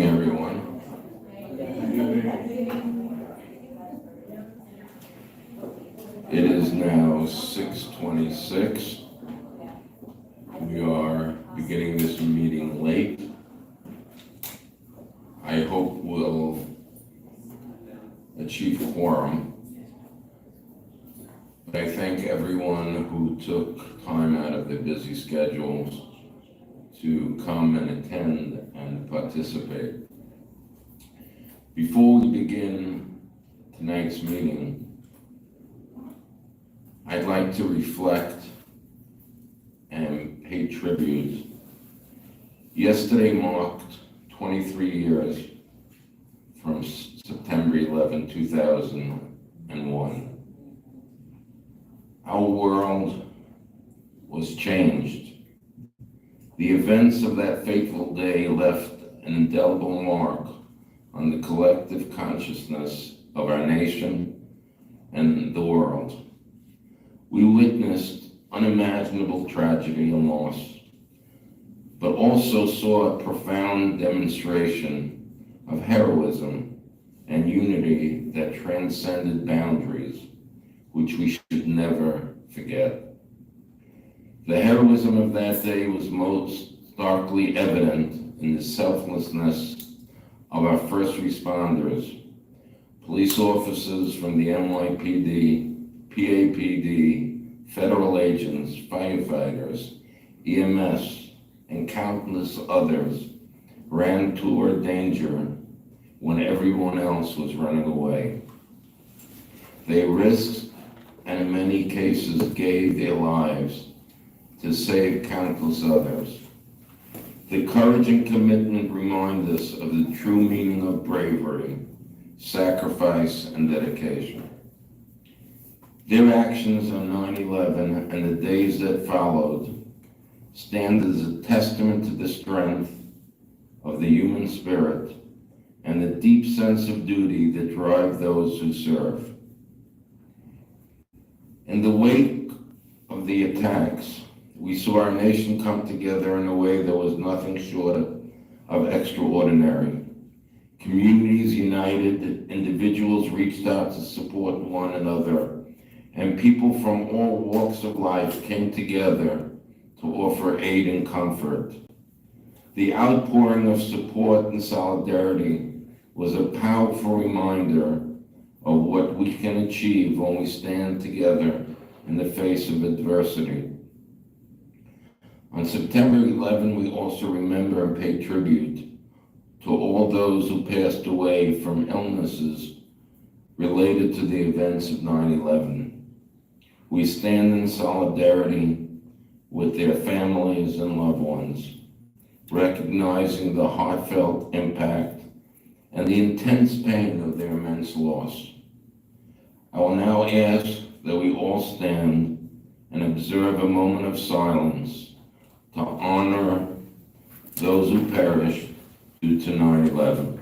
evening, everyone. It is now 6:26. We are beginning this meeting late. I hope we'll achieve quorum. But I thank everyone who took time out of their busy schedules to come and attend and participate. Before we begin tonight's meeting, I'd like to reflect and pay tribute. Yesterday marked 23 years from September 11, 2001. Our world was changed. The events of that fateful day left an indelible mark on the collective consciousness of our nation and the world. We witnessed unimaginable tragedy and loss, but also saw a profound demonstration of heroism and unity that transcended boundaries, which we should never forget. The heroism of that day was most starkly evident in the selflessness of our first responders, police officers from the NYPD, PAPD, federal agents, firefighters, EMS, and countless others ran toward danger when everyone else was running away. They risked and in many cases gave their lives to save countless others. The courage and commitment remind us of the true meaning of bravery, sacrifice, and dedication. Their actions on 9/11 and the days that followed stand as a testament to the strength of the human spirit and the deep sense of duty that drive those who serve. In the wake of the attacks, we saw our nation come together in a way that was nothing short of extraordinary. Communities united, individuals reached out to support one another, and people from all walks of life came together to offer aid and comfort. The outpouring of support and solidarity was a powerful reminder of what we can achieve when we stand together in the face of adversity. On September 11, we also remember and pay tribute to all those who passed away from illnesses related to the events of 9/11. We stand in solidarity with their families and loved ones, recognizing the heartfelt impact and the intense pain of their immense loss. I will now ask that we all stand and observe a moment of silence to honor those who perished due to 9/11.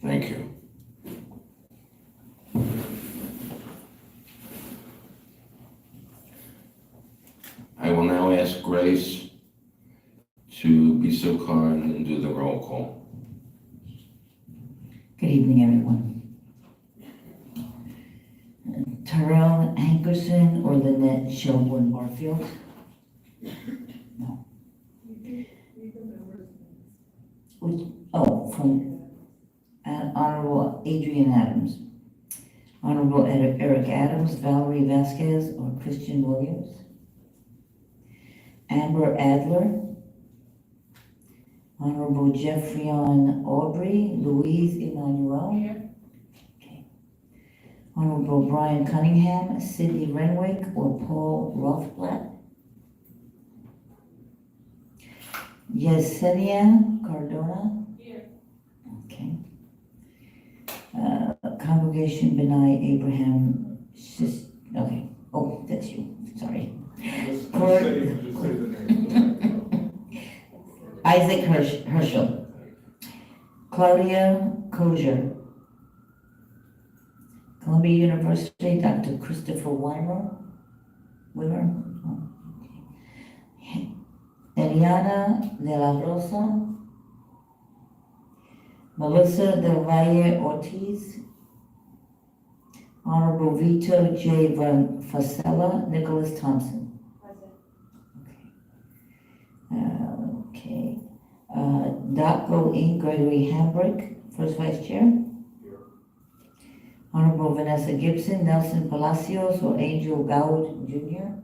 Thank you. I will now ask Grace to be so kind and do the roll call. Good evening, everyone. Terrell Hankerson or Lynette Shelburne Barfield? No. From Honorable Adrian Adams. Honorable Eric Adams, Valerie Vasquez, or Christian Williams. Amber Adler. Honorable Jeffrion Aubrey, Louise Emmanuel. Here. Okay. Honorable Brian Cunningham, Sidney Renwick, or Paul Rothblatt. Yesenia Cardona. Here. Okay. Congregation Benai Abraham. Okay. Oh, that's you. Sorry. Isaac Herschel. Claudia Kozier, Columbia University, Dr. Christopher Weimer. Oh, okay. Eliana de la Rosa. Melissa Del Valle Ortiz. Honorable Vito J. Fasella. Nicholas Thompson. Okay. DOCO Inc. Gregory Hambrick, first vice chair. Honorable Vanessa Gibson, Nelson Palacios, or Angel Gowd Jr.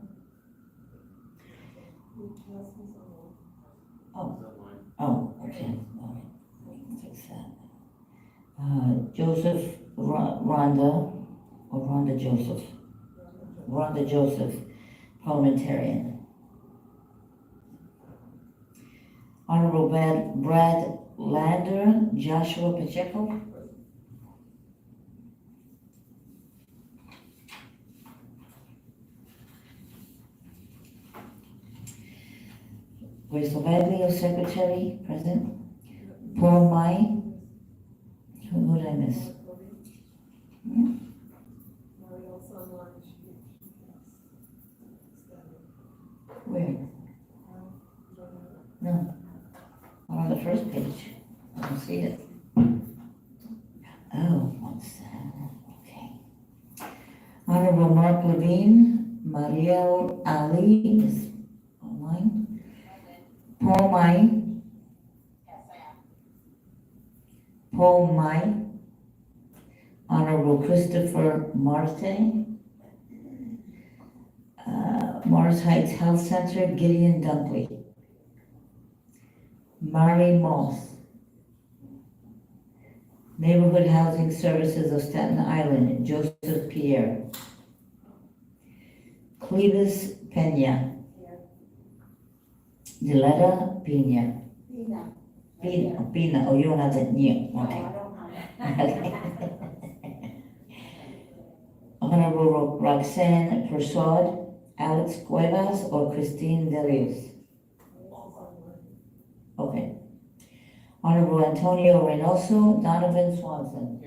Oh, okay. All right. We can fix that. Joseph Rhonda, or Rhonda Joseph. Rhonda Joseph, parliamentarian. Honorable Brad Lander, Joshua Pacheco. Grace Lavaglia, your secretary, present. Paul Mai. Who did I miss? Where? No. On the first page. I don't see it. Oh, what's that? Okay. Honorable Mark Levine, Mariel Ali is online. Paul Mai. Paul Mai. Honorable Christopher Marte. Morris Heights Health Center, Gideon Dunkley. Mary Moss. Neighborhood Housing Services of Staten Island, Joseph Pierre. Clevis Pena. Diletta Pena. Pina. Oh, you don't have that new. Okay. Honorable Roxanne Persaud, Alex Cuevas, or Christine Delius. Okay. Honorable Antonio Reynoso, Donovan Swanson.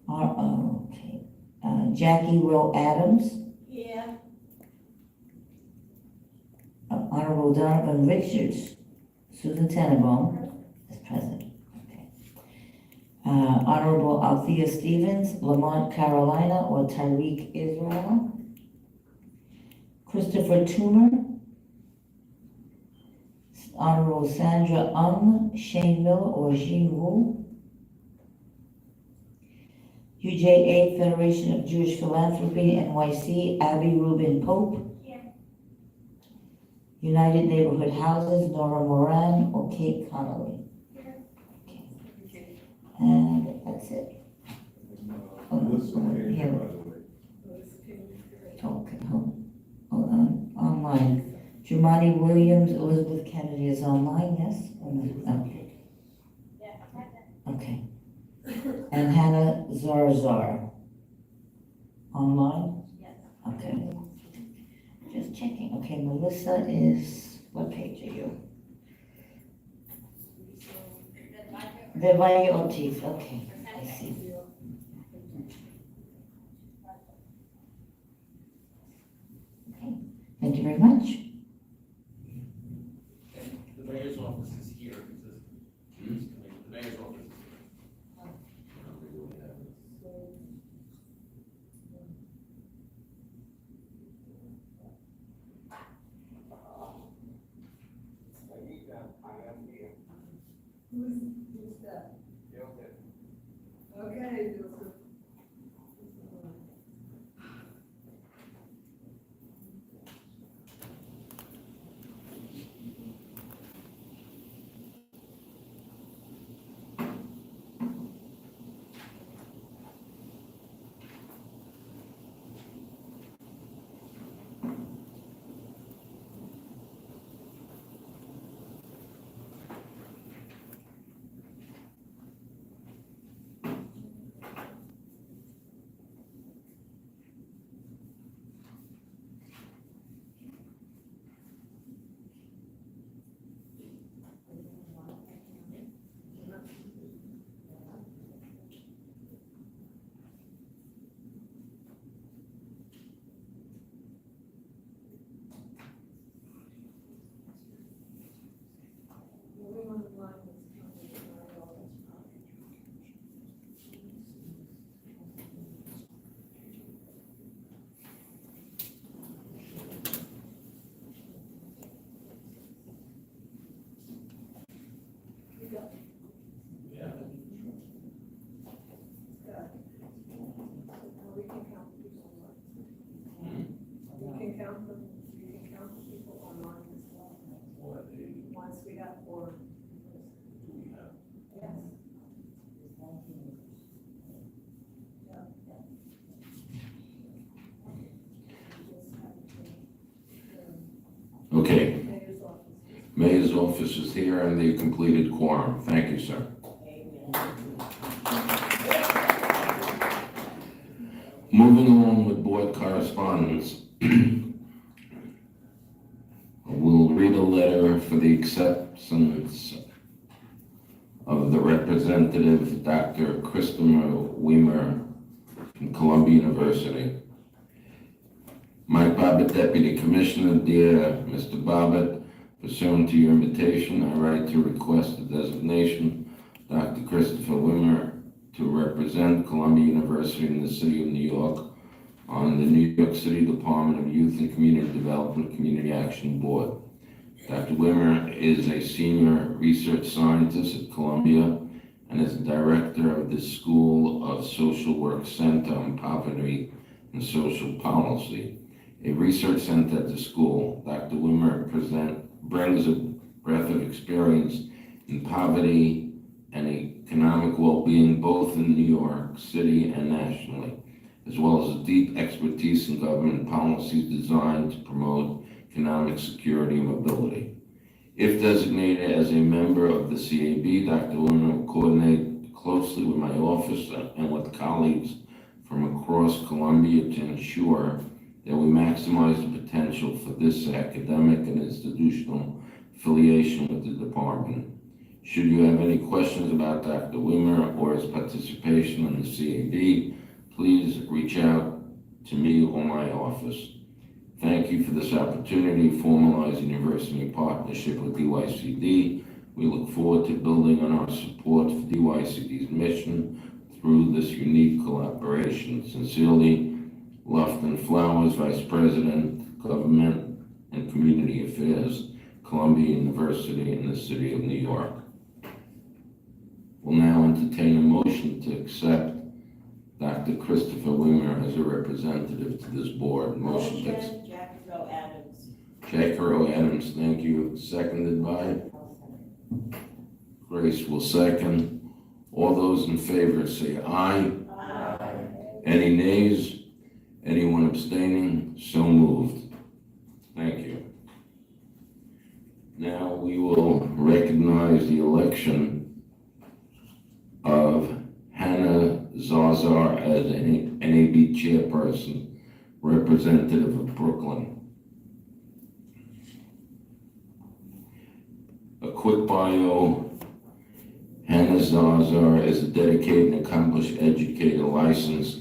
Okay. Jackie Rowe Adams. Yeah. Honorable Donovan Richards, Susan Tenenbaum is present. Okay. Honorable Althea Stevens, Lamont Carolina, or Tyreek Israel. Christopher Toomer. Honorable Sandra Shane Miller, or Jean Wu. UJA Federation of Jewish Philanthropy, NYC, Abby Rubin Pope. Here. United Neighborhood Houses, Nora Moran, or Kate Connolly. Here. Okay. And that's it. Here. Okay, hold on, online. Jumani Williams, Elizabeth Kennedy is online, yes? Or no? Okay. Okay. And Hannah Zarzar, online? Yes. Okay. Just checking. Okay, Melissa is, what page are you? The Valle Ortiz, okay, I see. Okay, thank you very much. The mayor's office is here, it says, the mayor's office is here. Who's that? Okay, Joseph. Mayor's office is here and the completed quorum. Thank you, sir. Moving along with board correspondence, we'll read a letter for the acceptance of the representative, Dr. Christopher Weimer from Columbia University. Mike Bobbitt, Deputy Commissioner. Dear Mr. Bobbitt, pursuant to your invitation, I write to request the designation of Dr. Christopher Weimer to represent Columbia University in the City of New York on the New York City Department of Youth and Community Development Community Action Board. Dr. Weimer is a senior research scientist at Columbia and is the director of the School of Social Work Center on Poverty and Social Policy, a research center at the school. Dr. Weimer brings a breadth of experience in poverty and economic well-being both in New York City and nationally, as well as a deep expertise in government policies designed to promote economic security and mobility. If designated as a member of the CAB, Dr. Weimer will coordinate closely with my office and with colleagues from across Columbia to ensure that we maximize the potential for this academic and institutional affiliation with the department. Should you have any questions about Dr. Weimer or his participation in the CAB, please reach out to me or my office. Thank you for this opportunity to formalize a university partnership with DYCD. We look forward to building on our support for DYCD's mission through this unique collaboration. Sincerely, Lufton Flowers, Vice President, Government and Community Affairs, Columbia University in the City of New York. We'll now entertain a motion to accept Dr. Christopher Weimer as a representative to this board. Motion to accept. Jack Rowe Adams, thank you. Seconded by? Grace will second. All those in favor say aye. Aye. Any nays? Anyone abstaining? So moved. Thank you. Now we will recognize the election of Hannah Zazar as an NAB chairperson, representative of Brooklyn. A quick bio. Hannah Zazar is a dedicated and accomplished educator licensed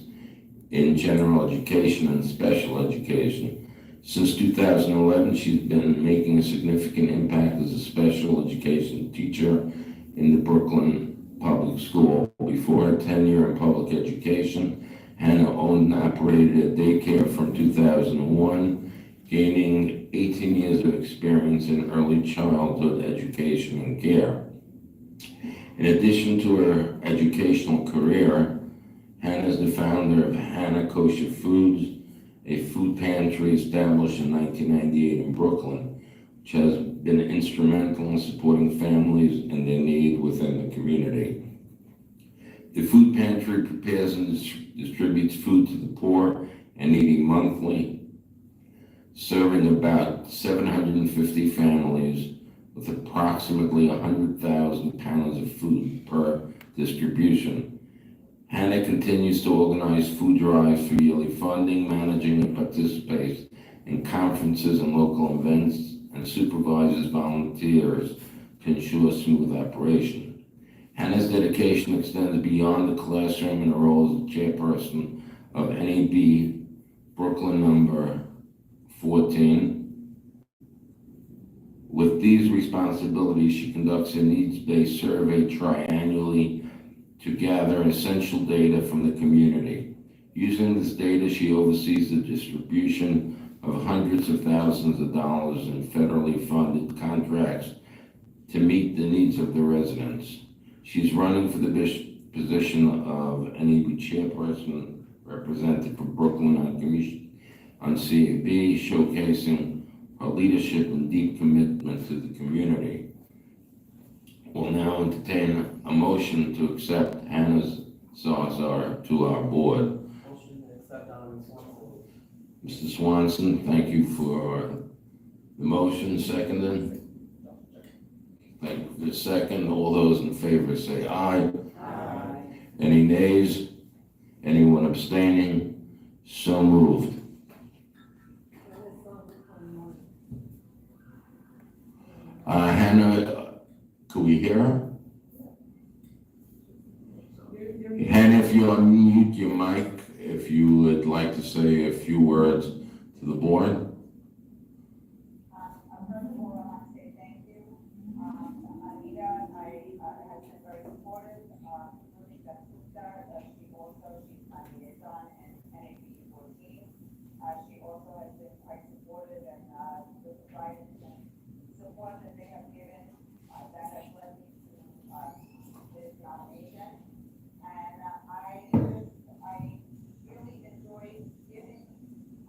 in general education and special education. Since 2011, she's been making a significant impact as a special education teacher in the Brooklyn Public School. Before her tenure in public education, Hannah owned and operated a daycare from 2001, gaining 18 years of experience in early childhood education and care. In addition to her educational career, Hannah is the founder of Hannah Kosher Foods, a food pantry established in 1998 in Brooklyn, which has been instrumental in supporting families and their need within the community. The food pantry prepares and distributes food to the poor and needy monthly, serving about 750 families with approximately 100,000 pounds of food per distribution. Hannah continues to organize food drives for yearly funding, managing and participates in conferences and local events, and supervises volunteers to ensure smooth operation. Hannah's dedication extends beyond the classroom and her role as chairperson of NAB Brooklyn number 14. With these responsibilities, she conducts a needs-based survey triannually to gather essential data from the community. Using this data, she oversees the distribution of hundreds of thousands of dollars in federally funded contracts to meet the needs of the residents. She's running for the position of NAB chairperson, representative for Brooklyn on CAB, showcasing her leadership and deep commitment to the community. We'll now entertain a motion to accept Hannah Zazar to our board. Motion to accept Alderman Swanson. Mr. Swanson, thank you for the motion. Seconded. Thank you for the second. All those in favor say aye. Aye. Any nays? Anyone abstaining? So moved. Hannah, could we hear her? Hannah, if you unmute your mic, if you would like to say a few words to the board. First of all, I want to say thank you. Anita, has been very supportive, including the sister, she's my liaison and NAP 14. She also has been quite supportive and, with the guidance and support that they have given, that has led me to, this nomination. And, I really enjoy giving,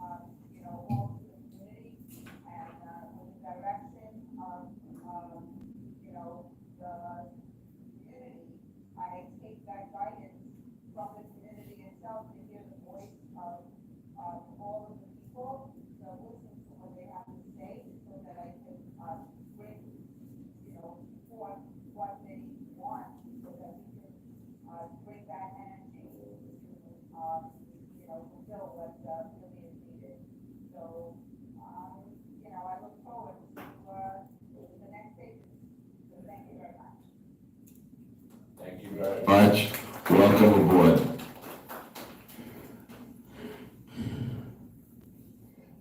all to the community and, with the direction of, the community, I take that guidance from the community itself to hear the voice of, all of the people, to listen to what they have to say, so that I can, bring, forth what they want, so that we can, bring that energy to, fulfill what, really is needed. So, I look forward to the next stage. So thank you very much. Thank you very much. Welcome aboard.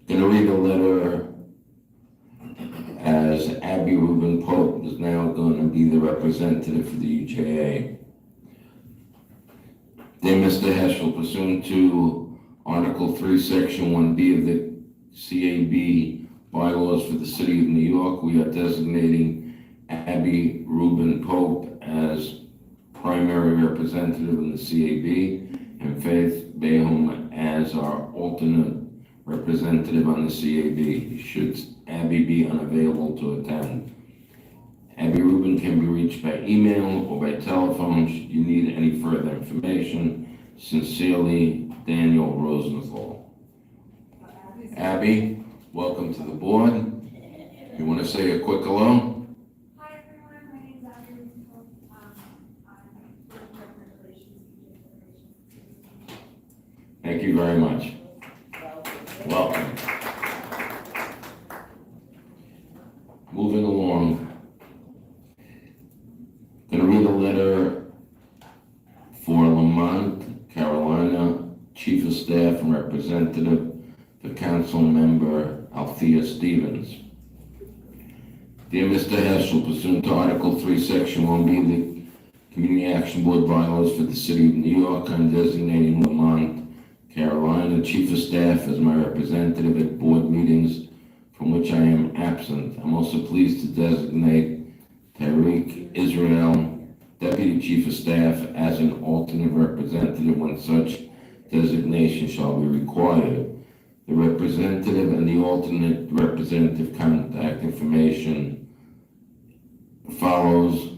Gonna read a letter as Abby Rubin Pope is now going to be the representative for the UJA. Dear Mr. Heschel, pursuant to Article 3, Section 1B of the CAB bylaws for the City of New York, we are designating Abby Rubin Pope as primary representative in the CAB and Faith Bayham as our alternate representative on the CAB, should Abby be unavailable to attend. Abby Rubin can be reached by email or by telephone should you need any further information. Sincerely, Daniel Rosenthal. Abby, welcome to the board. You want to say a quick hello? Hi everyone, my name is Abby Rosenthal. I'm Government Relations, Thank you very much. Welcome. Moving along. Going to read a letter for Lamont, Carolina, Chief of Staff and Representative, the Council Member Althea Stevens. Dear Mr. Heschel, pursuant to Article 3, Section 1B of the Community Action Board bylaws for the City of New York, I'm designating Lamont, Carolina, Chief of Staff as my representative at board meetings from which I am absent. I'm also pleased to designate Tariq Israel, Deputy Chief of Staff, as an alternate representative when such designation shall be required. The representative and the alternate representative contact information follows.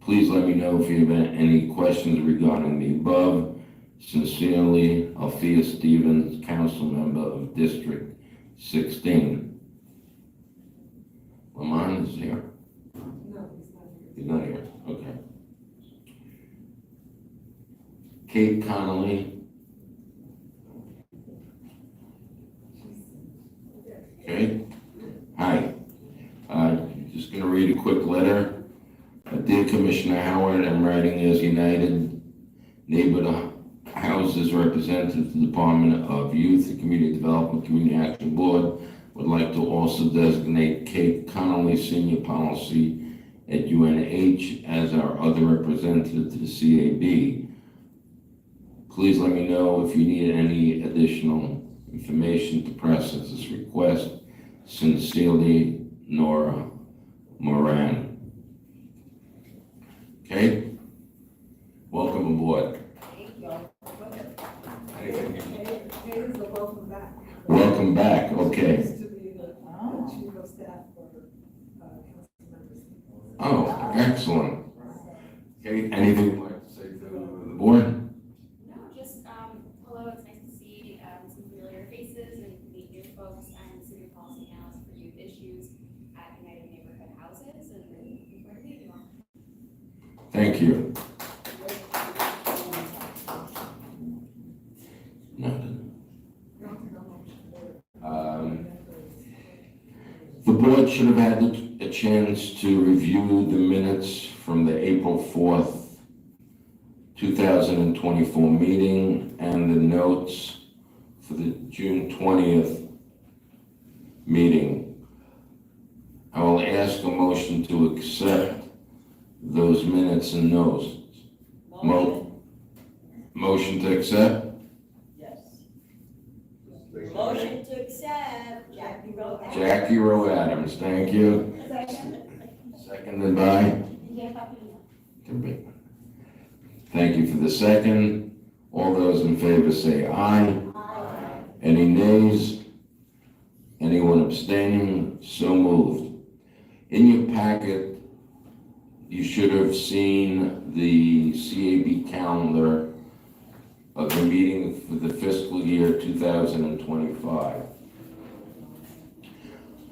Please let me know if you have any questions regarding the above. Sincerely, Althea Stevens, Council Member of District 16. Lamont is here? No, he's not here. He's not here, okay. Kate Connolly. Okay, hi. Just gonna read a quick letter. Dear Commissioner Howard, I'm writing as United Neighborhood Houses representative to the Department of Youth and Community Development Community Action Board. Would like to also designate Kate Connolly, Senior Policy at UNH, as our other representative to the CAB. Please let me know if you need any additional information to process this request. Sincerely, Nora Moran. Okay? Welcome aboard. Kate is a welcome back. Welcome back, okay. Used to be the chief of staff for, council members. Oh, excellent. Okay, anything you'd like to say to the board? No, just, hello, it's nice to see, some familiar faces and meet new folks. I'm the City Policy Analyst for Youth Issues at United Neighborhood Houses, and Thank you. The board should have had a chance to review the minutes from the April 4th, 2024 meeting and the notes for the June 20th meeting. I will ask a motion to accept those minutes and notes. Motion to accept? Yes. Motion to accept, Jackie Rowe. Jackie Rowe Adams, thank you. Seconded by? Thank you for the second. All those in favor say aye. Aye. Any nays? Anyone abstaining? So moved. In your packet, you should have seen the CAB calendar of the meeting for the fiscal year 2025.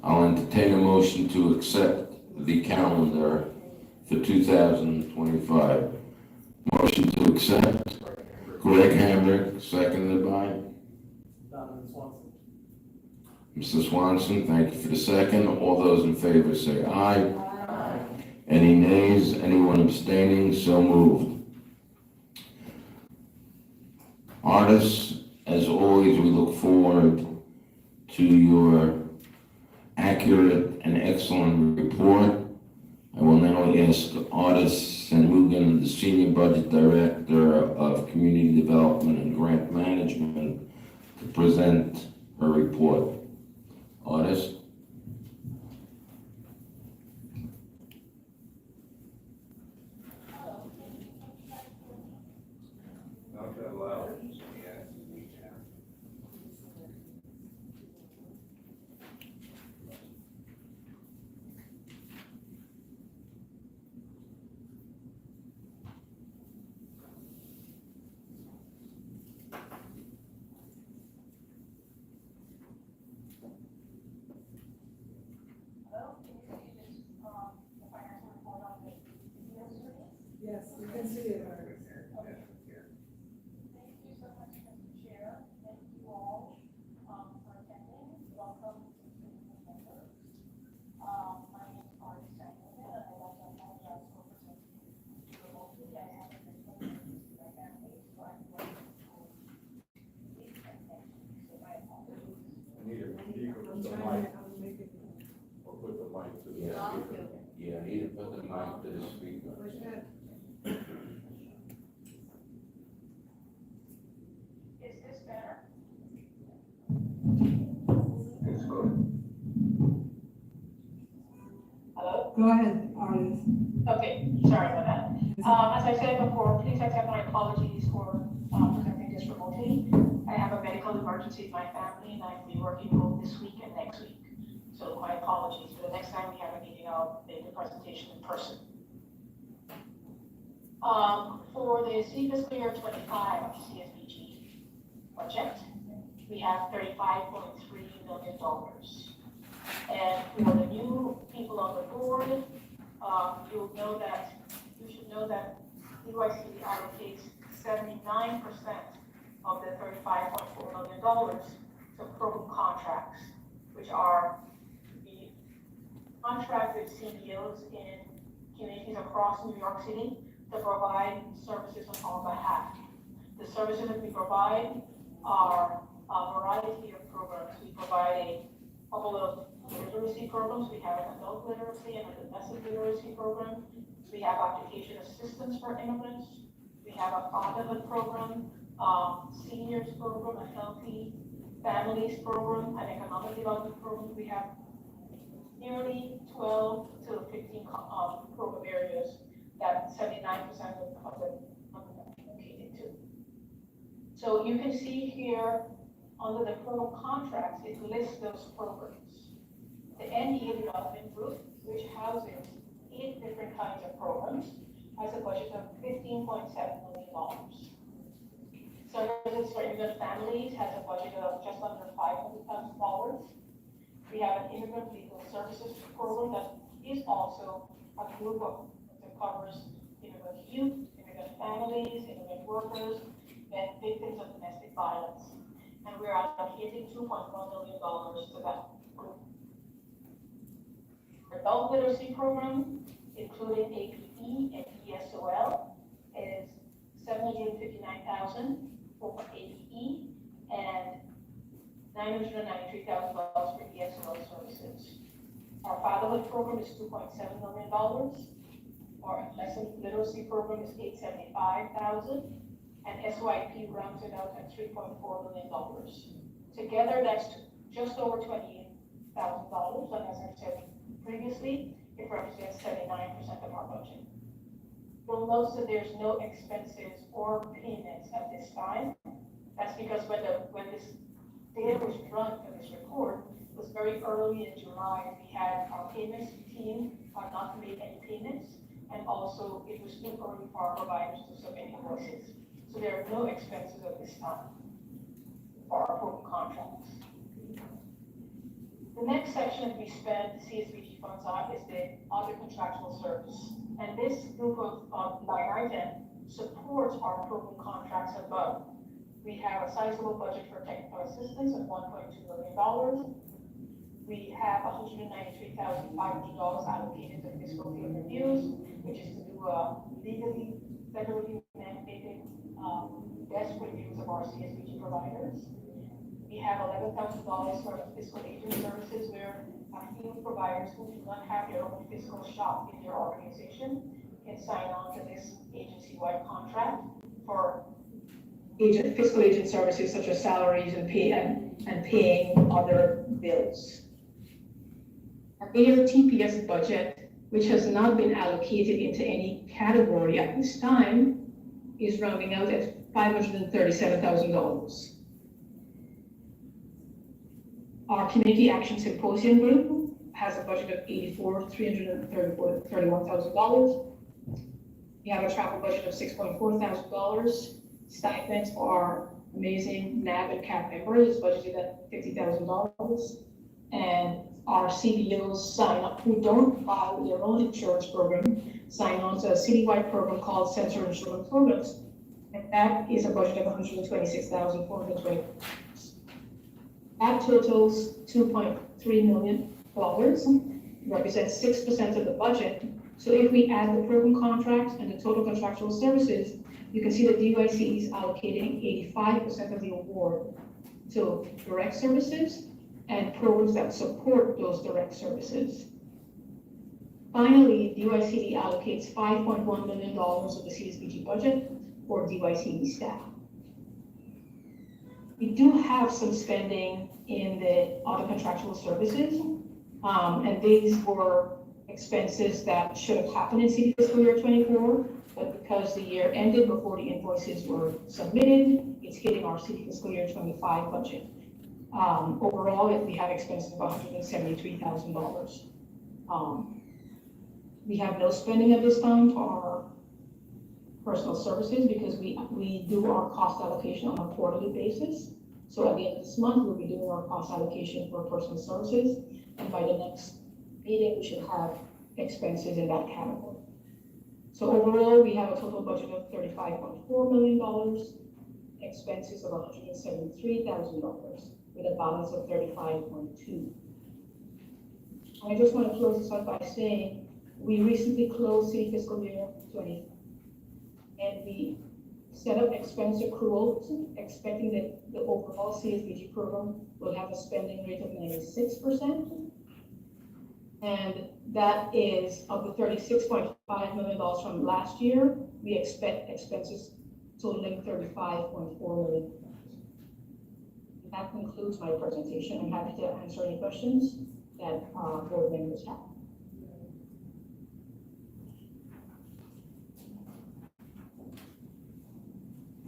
I'll entertain a motion to accept the calendar for 2025. Motion to accept. Greg Hamrick, seconded by Donovan Swanson. Mr. Swanson. Thank you for the second. All those in favor say aye. Aye. Any nays? Anyone abstaining? So moved. Artists, as always, we look forward to your accurate and excellent report. I will now ask Artis Sanmugan, the Senior Budget Director of Community Development and Grant Management, to present her report. Artis? Not that loud. Hello, can you see this, the financial report on the video screen? Yes, you can see it. Thank you so much, Mr. Chair. Thank you all, for attending. Welcome to the member. My name is Artie Samuel, and I'd like to apologize for presenting remotely. I haven't been able to see my family, so I'm going to school week and next week, so my apologies. I'm trying to, I'm making. Or put the mic to the Yeah. speaker. Yeah, I need to put the mic to the speaker. Push that. Is this better? It's good. Hello? Go ahead, Artis. Okay, sorry about that. As I said before, please accept my apologies for presenting this remotely. I have a medical emergency in my family and I'll be working home this week and next week. So my apologies. For the next time we have a meeting, I'll make the presentation in person. For the fiscal year 25 CSBG budget, we have $35.3 million. And for the new people on the board, you should know that DYCD allocates 79% of the $35.4 million to program contracts, which are the contract with CEOs in communities across New York City to provide services on our behalf. The services that we provide are a variety of programs. We provide a couple of literacy programs. We have an adult literacy and a domestic literacy program. We have application assistance for immigrants. We have a fatherhood program, seniors program, a healthy families program, an economic development program. We have nearly 12 to 15 program areas that 79% of the money are allocated to. So you can see here under the program contracts, it lists those programs. The NEA Development Group, which houses 8 different kinds of programs, has a budget of $15.7 million. Services for Immigrant Families has a budget of just under $500,000. We have an Immigrant Legal Services program that is also a group that covers immigrant immigrant youth, immigrant families, immigrant workers, and victims of domestic violence. And we're allocating $2.1 million to that group. Adult literacy program, including APE and ESOL, is $759,000 for APE and $993,000 for ESOL services. Our fatherhood program is $2.7 million. Our lesson literacy program is $875,000, and SYP rounds it out at $3.4 million. Together, that's just over $28,000, and as I said previously, it represents 79% of our budget. You'll notice that there's no expenses or payments at this time. That's because when this data was run for this report, it was very early in July. We had our payments team not made any payments, and also it was too early for our providers to submit invoices. So there are no expenses at this time for our program contracts. The next section that we spend CSBG funds on is the other contractual service. And this group of line item supports our program contracts above. We have a sizable budget for technical assistance of $1.2 million. We have $193,500 allocated to fiscal year reviews, which is to do legally, federally mandated desk reviews of our CSBG providers. We have $11,000 for fiscal agent services, where a few providers who do not have their own fiscal shop in their organization can sign on to this agency-wide contract for fiscal agent services such as salaries and paying other bills. Our ARTPS budget, which has not been allocated into any category at this time, is rounding out at $537,000. Our Community Action Symposium group has a budget of $331,000. We have a travel budget of $6,400. Stipends are amazing. NAB and CAP members is budgeted at $50,000. And our CBOs sign up, who don't buy their own insurance program, sign on to a citywide program called Center Insurance Programs. And that is a budget of $126,420. That totals $2.3 million, represents 6% of the budget. So if we add the program contracts and the total contractual services, you can see that DYCD is allocating 85% of the award to direct services and programs that support those direct services. Finally, DYCD allocates $5.1 million of the CSBG budget for DYCD staff. We do have some spending in the other contractual services, and these were expenses that should have happened in city fiscal year 24, but because the year ended before the invoices were submitted, it's hitting our city fiscal year 25 budget. Overall, we have expenses of $173,000. We have no spending at this time for our personal services because we do our cost allocation on a quarterly basis. So at the end of this month, we'll be doing our cost allocation for personal services. And by the next meeting, we should have expenses in that category. So overall, we have a total budget of $35.4 million, expenses of $173,000, with a balance of $35.2. I just want to close this out by saying we recently closed city fiscal year 20, and we set up expense accruals, expecting that the overall CSBG program will have a spending rate of 96%. And that is of the $36.5 million from last year, we expect expenses totaling $35.4 million. That concludes my presentation. I'm happy to answer any questions that board members have.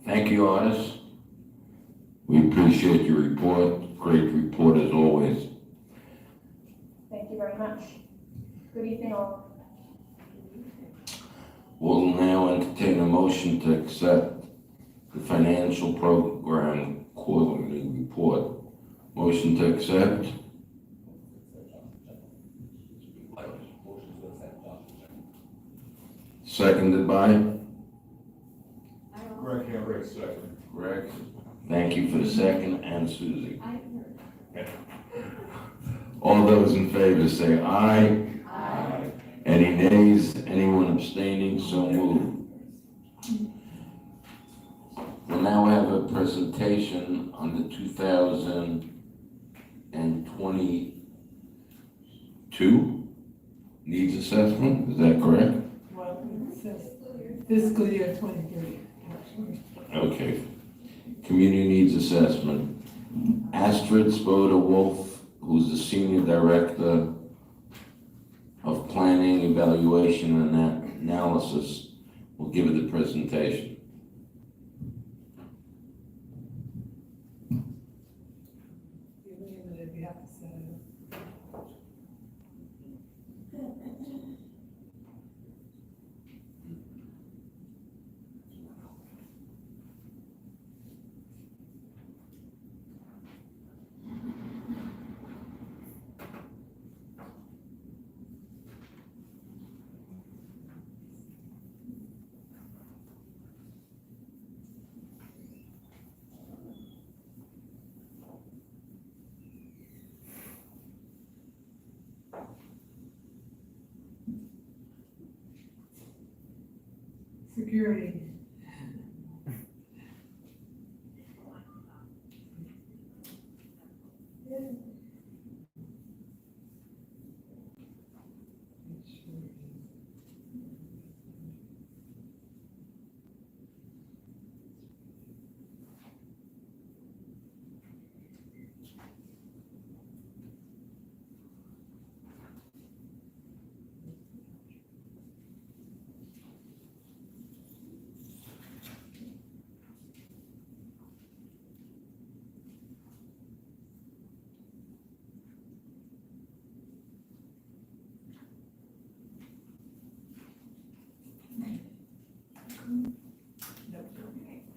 Thank you, Artis. We appreciate your report. Great report as always. Thank you very much. Good evening, all. We'll now entertain a motion to accept the financial program quarterly report. Motion to accept. Seconded by Greg Hamrick, second. Greg. Thank you for the second, and Susie. All those in favor say aye. Aye. Any nays? Anyone abstaining? So moved. We'll now have a presentation on the 2022 needs assessment. Is that correct? Well, it says fiscal year 23, actually. Okay. Community needs assessment. Astrid Spoda Wolf, who's the Senior Director of Planning, Evaluation, and Analysis, will give the presentation. Give me a minute, we have to set it up. Security.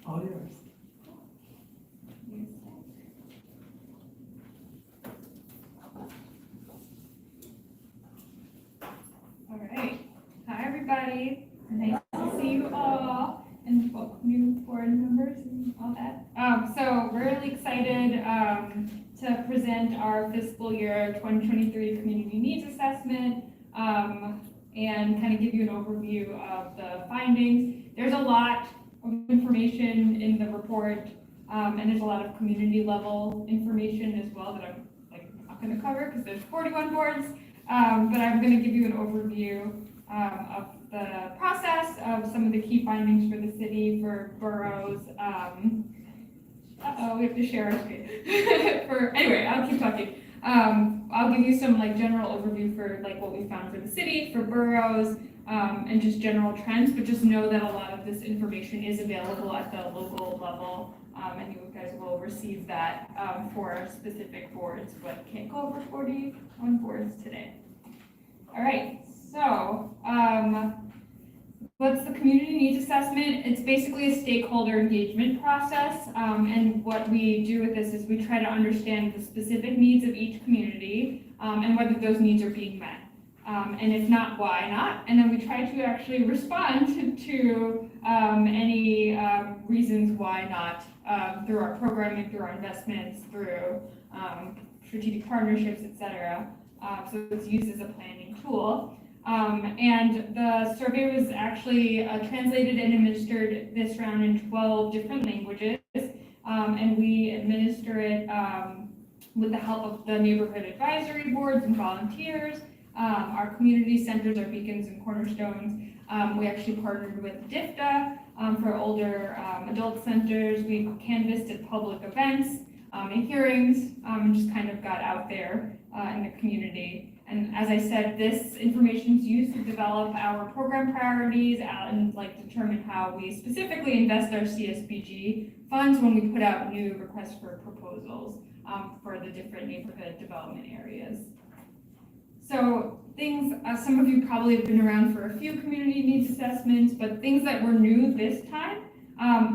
All yours. All right. Hi, everybody. Nice to see you all and welcome new board members and all that. So we're really excited to present our fiscal year 2023 community needs assessment and kind of give you an overview of the findings. There's a lot of information in the report and there's a lot of community level information as well that I'm not going to cover because there's 41 boards. But I'm going to give you an overview of the process of some of the key findings for the city, for boroughs. We have to share our screen. Anyway, I'll keep talking. I'll give you some general overview for what we found for the city, for boroughs, and just general trends. But just know that a lot of this information is available at the local level, and you guys will receive that for specific boards, but can't go over 41 boards today. All right, so what's the community needs assessment? It's basically a stakeholder engagement process, and what we do with this is we try to understand the specific needs of each community and whether those needs are being met. And if not, why not? And then we try to actually respond to any reasons why not through our programming, through our investments, through strategic partnerships, etc. So it's used as a planning tool. And the survey was actually translated and administered this round in 12 different languages. And we administer it with the help of the neighborhood advisory boards and volunteers. Our community centers are beacons and cornerstones. We actually partnered with DIFTA for older adult centers. We canvassed at public events and hearings and just kind of got out there in the community. And as I said, this information is used to develop our program priorities and determine how we specifically invest our CSBG funds when we put out new requests for proposals for the different neighborhood development areas. So things, some of you probably have been around for a few community needs assessments, but things that were new this time.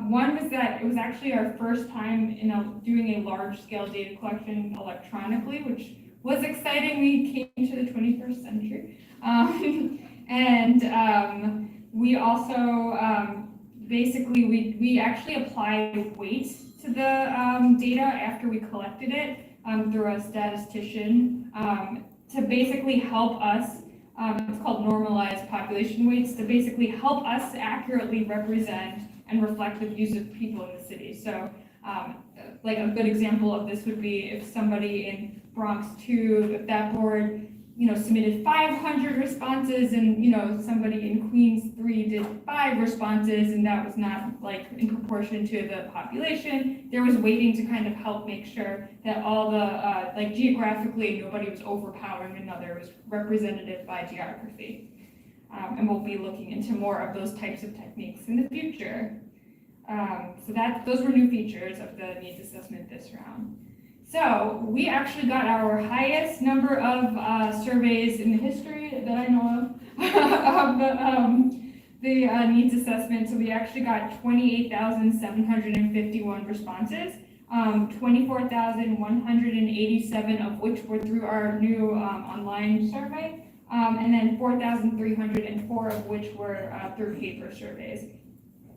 One was that it was actually our first time in doing a large scale data collection electronically, which was exciting. We came to the 21st century. And We also, basically, we actually applied weight to the data after we collected it through a statistician to basically help us, it's called normalized population weights, to basically help us accurately represent and reflect the views of people in the city. So like a good example of this would be if somebody in Bronx 2, if that board, submitted 500 responses and, somebody in Queens 3 did 5 responses and that was not like in proportion to the population, there was weighting to kind of help make sure that all the, like geographically, nobody was overpowering another, it was representative by geography. And we'll be looking into more of those types of techniques in the future. So those were new features of the needs assessment this round. So we actually got our highest number of surveys in the history that I know of the needs assessment. So we actually got 28,751 responses, 24,187 of which were through our new online survey, and then 4,304 of which were through paper surveys.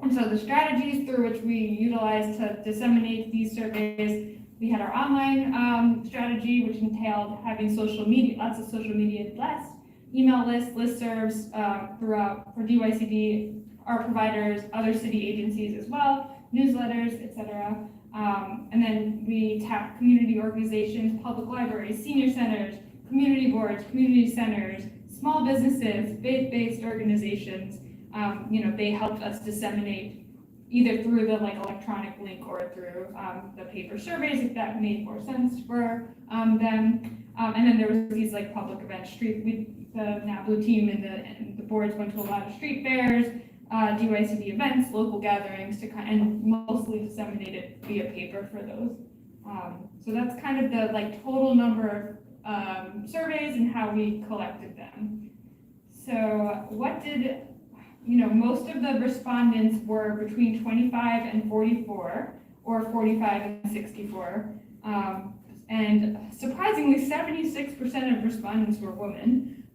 And so the strategies through which we utilized to disseminate these surveys, we had our online strategy, which entailed having social media, lots of social media blasts, email lists, listservs throughout for DYCD, our providers, other city agencies as well, newsletters, etc. And then we tapped community organizations, public libraries, senior centers, community boards, community centers, small businesses, faith-based organizations. They helped us disseminate either through the electronic link or through the paper surveys if that made more sense for them. And then there was these public events, the NABLU team and the boards went to a lot of street fairs, DYCD events, local gatherings and mostly disseminated via paper for those. So that's kind of the total number of surveys and how we collected them. So what did most of the respondents were between 25 and 44, or 45 and 64. And surprisingly, 76% of respondents were women.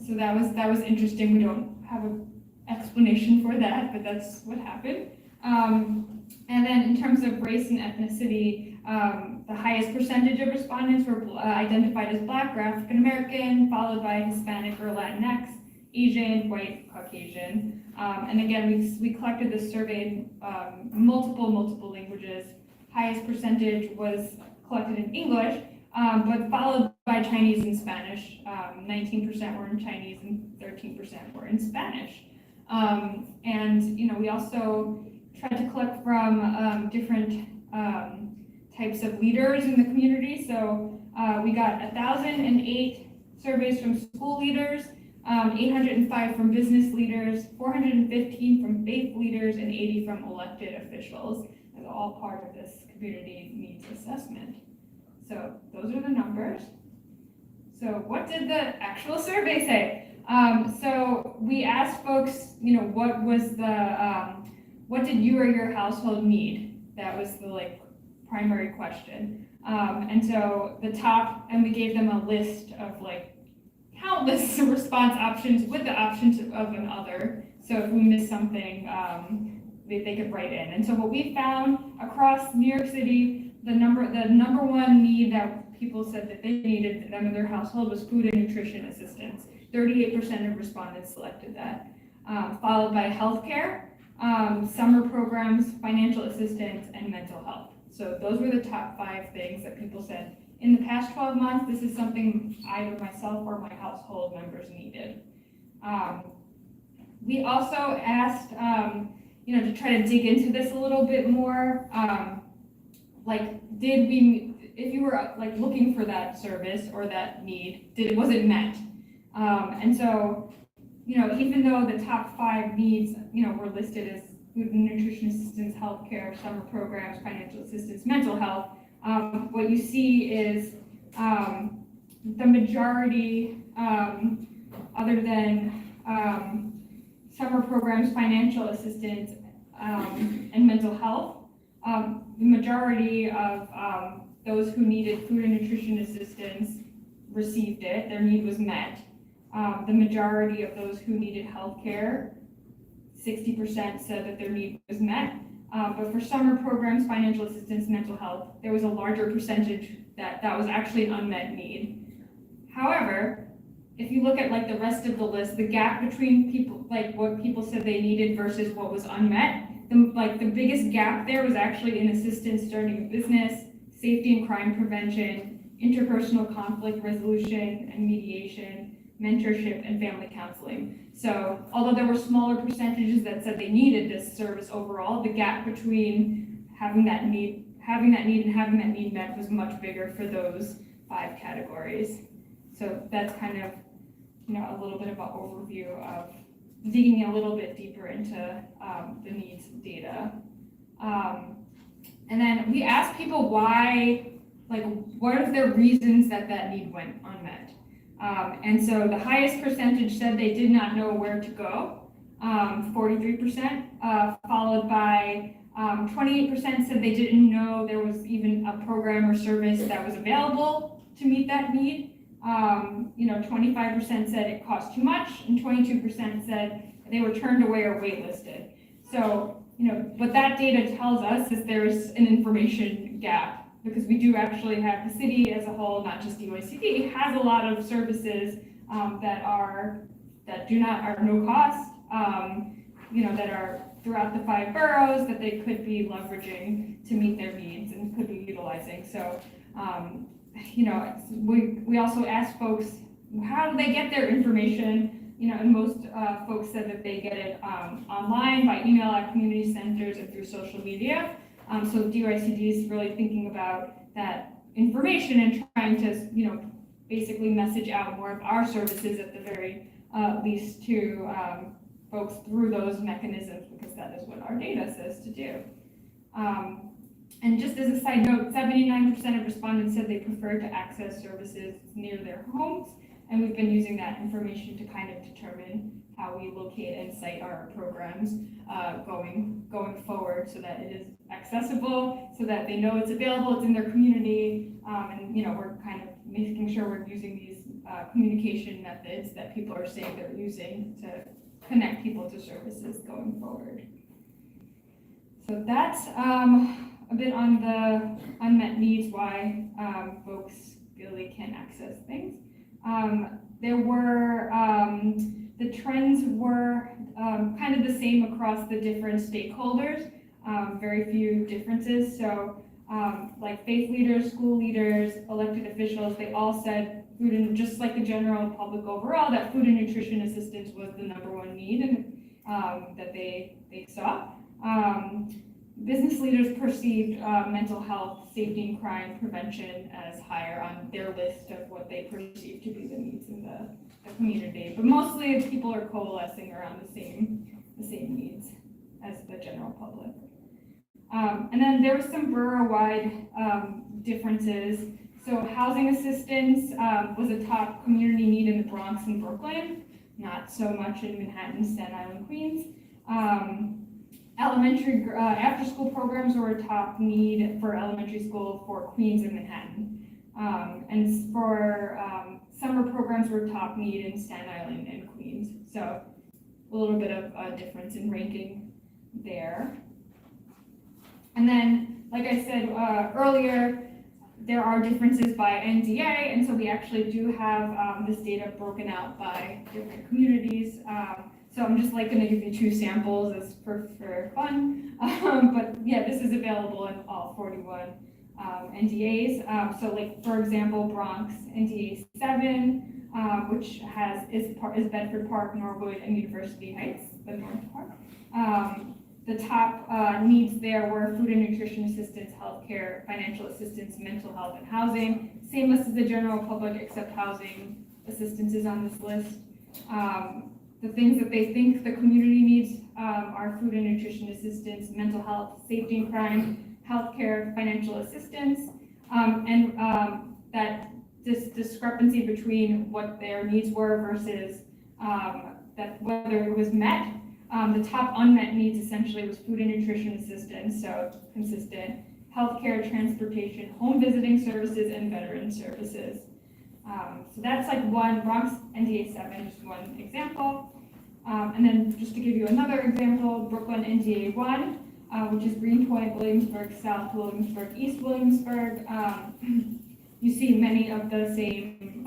So that was interesting. We don't have an explanation for that, but that's what happened. And then in terms of race and ethnicity, the highest percentage of respondents were identified as Black or African American, followed by Hispanic or Latinx, Asian, white, Caucasian. And again, we collected this survey in multiple languages. Highest percentage was collected in English, but followed by Chinese and Spanish. 19% were in Chinese and 13% were in Spanish. And we also tried to collect from different types of leaders in the community. So we got 1,008 surveys from school leaders, 805 from business leaders, 415 from faith leaders, and 80 from elected officials. That's all part of this community needs assessment. So those are the numbers. So what did the actual survey say? So we asked folks, what was the, what did you or your household need? That was the primary question. And so the top, and we gave them a list of countless response options with the options of an other. So if we missed something, they could write in. And so what we found across New York City, the number one need that people said that they needed them in their household was food and nutrition assistance. 38% of respondents selected that, followed by healthcare, summer programs, financial assistance, and mental health. So those were the top 5 things that people said. In the past 12 months, this is something either myself or my household members needed. We also asked, to try to dig into this a little bit more. If you were looking for that service or that need, was it met? And so, even though the top 5 needs, were listed as food and nutrition assistance, healthcare, summer programs, financial assistance, mental health, what you see is the majority, other than summer programs, financial assistance, and mental health, the majority of those who needed food and nutrition assistance received it, their need was met. The majority of those who needed health care 60% said that their need was met. But for summer programs, financial assistance, mental health, there was a larger percentage that was actually an unmet need. However, if you look at like the rest of the list, the gap between people, like what people said they needed versus what was unmet, the biggest gap there was actually in assistance starting a business, safety and crime prevention, interpersonal conflict resolution and mediation, mentorship, and family counseling. So although there were smaller percentages that said they needed this service overall, the gap between having that need and having that need met was much bigger for those 5 categories. So that's kind of, a little bit of an overview of digging a little bit deeper into the needs data. And then we asked people why, what are the reasons that need went unmet? And so the highest percentage said they did not know where to go, 43%, followed by 28% said they didn't know there was even a program or service that was available to meet that need. 25% said it cost too much, and 22% said they were turned away or waitlisted. So, what that data tells us is there's an information gap, because we do actually have the city as a whole, not just DYCD, has a lot of services that are no cost, that are throughout the 5 boroughs that they could be leveraging to meet their needs and could be utilizing. So, we also asked folks, how do they get their information? And most folks said that they get it online, by email at community centers and through social media. So DYCD is really thinking about that information and trying to, basically message out more of our services at the very least to folks through those mechanisms, because that is what our data says to do. And just as a side note, 79% of respondents said they prefer to access services near their homes, and we've been using that information to kind of determine how we locate and site our programs going forward, so that it is accessible, so that they know it's available, it's in their community, and we're kind of making sure we're using these communication methods that people are saying they're using to connect people to services going forward. So that's a bit on the unmet needs, why folks feel they can't access things. The trends were kind of the same across the different stakeholders, very few differences. So like faith leaders, school leaders, elected officials, they all said food, and just like the general public overall, that food and nutrition assistance was the #1 need and that they saw. Business leaders perceived mental health, safety and crime prevention as higher on their list of what they perceive to be the needs in the community. But mostly people are coalescing around the same needs as the general public. And then there was some borough-wide differences. So housing assistance was a top community need in the Bronx and Brooklyn, not so much in Manhattan, Staten Island, Queens. Elementary after-school programs were a top need for elementary school for Queens and Manhattan. And for summer programs were top need in Staten Island and Queens. So a little bit of a difference in ranking there. And then, like I said earlier, there are differences by NDA, and so we actually do have this data broken out by different communities. So I'm just going to give you 2 samples as for fun. But yeah, this is available in all 41 NDAs. So for example, Bronx NDA 7, which is Bedford Park, Norwood, and University Heights, the North Park. The top needs there were food and nutrition assistance, healthcare, financial assistance, mental health, and housing. Same list as the general public, except housing assistance is on this list. The things that they think the community needs are food and nutrition assistance, mental health, safety and crime, healthcare, financial assistance, and that this discrepancy between what their needs were versus that whether it was met. The top unmet needs essentially was food and nutrition assistance, so consistent, healthcare, transportation, home visiting services, and veteran services. So that's one Bronx NDA 7, just one example. And then just to give you another example, Brooklyn NDA 1, which is Greenpoint, Williamsburg, South Williamsburg, East Williamsburg. You see many of the same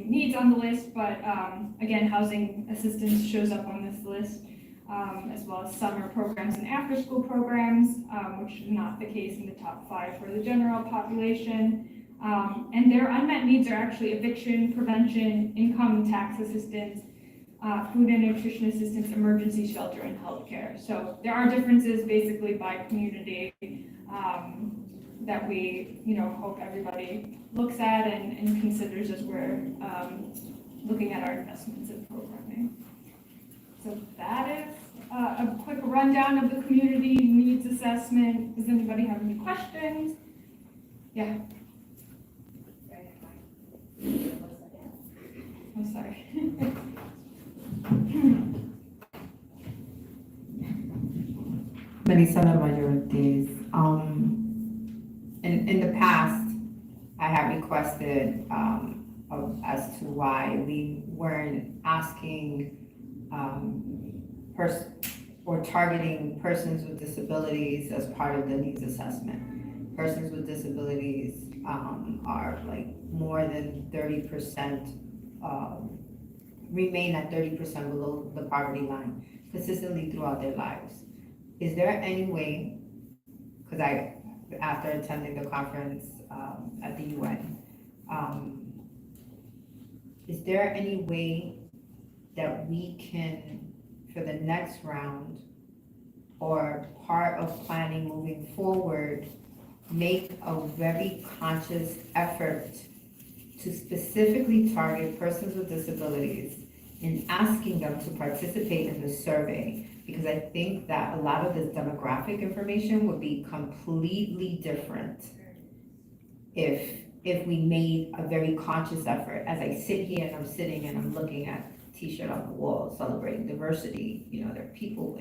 needs on the list, but again, housing assistance shows up on this list, as well as summer programs and after-school programs, which is not the case in the top 5 for the general population. And their unmet needs are actually eviction, prevention, income tax assistance, food and nutrition assistance, emergency shelter, and healthcare. So there are differences basically by community that we, hope everybody looks at and considers as we're looking at our investments in programming. So that is a quick rundown of the community needs assessment. Does anybody have any questions? Yeah. I'm sorry. Melissa Majorities. In the past, I have requested as to why we weren't asking or targeting persons with disabilities as part of the needs assessment. Persons with disabilities are like more than 30%, remain at 30% below the poverty line consistently throughout their lives. Is there any way, because after attending the conference at the UN, is there any way that we can, for the next round or part of planning moving forward, make a very conscious effort to specifically target persons with disabilities in asking them to participate in the survey? Because I think that a lot of this demographic information would be completely different if we made a very conscious effort. As I sit here and I'm sitting and I'm looking at a t-shirt on the wall celebrating diversity, there are people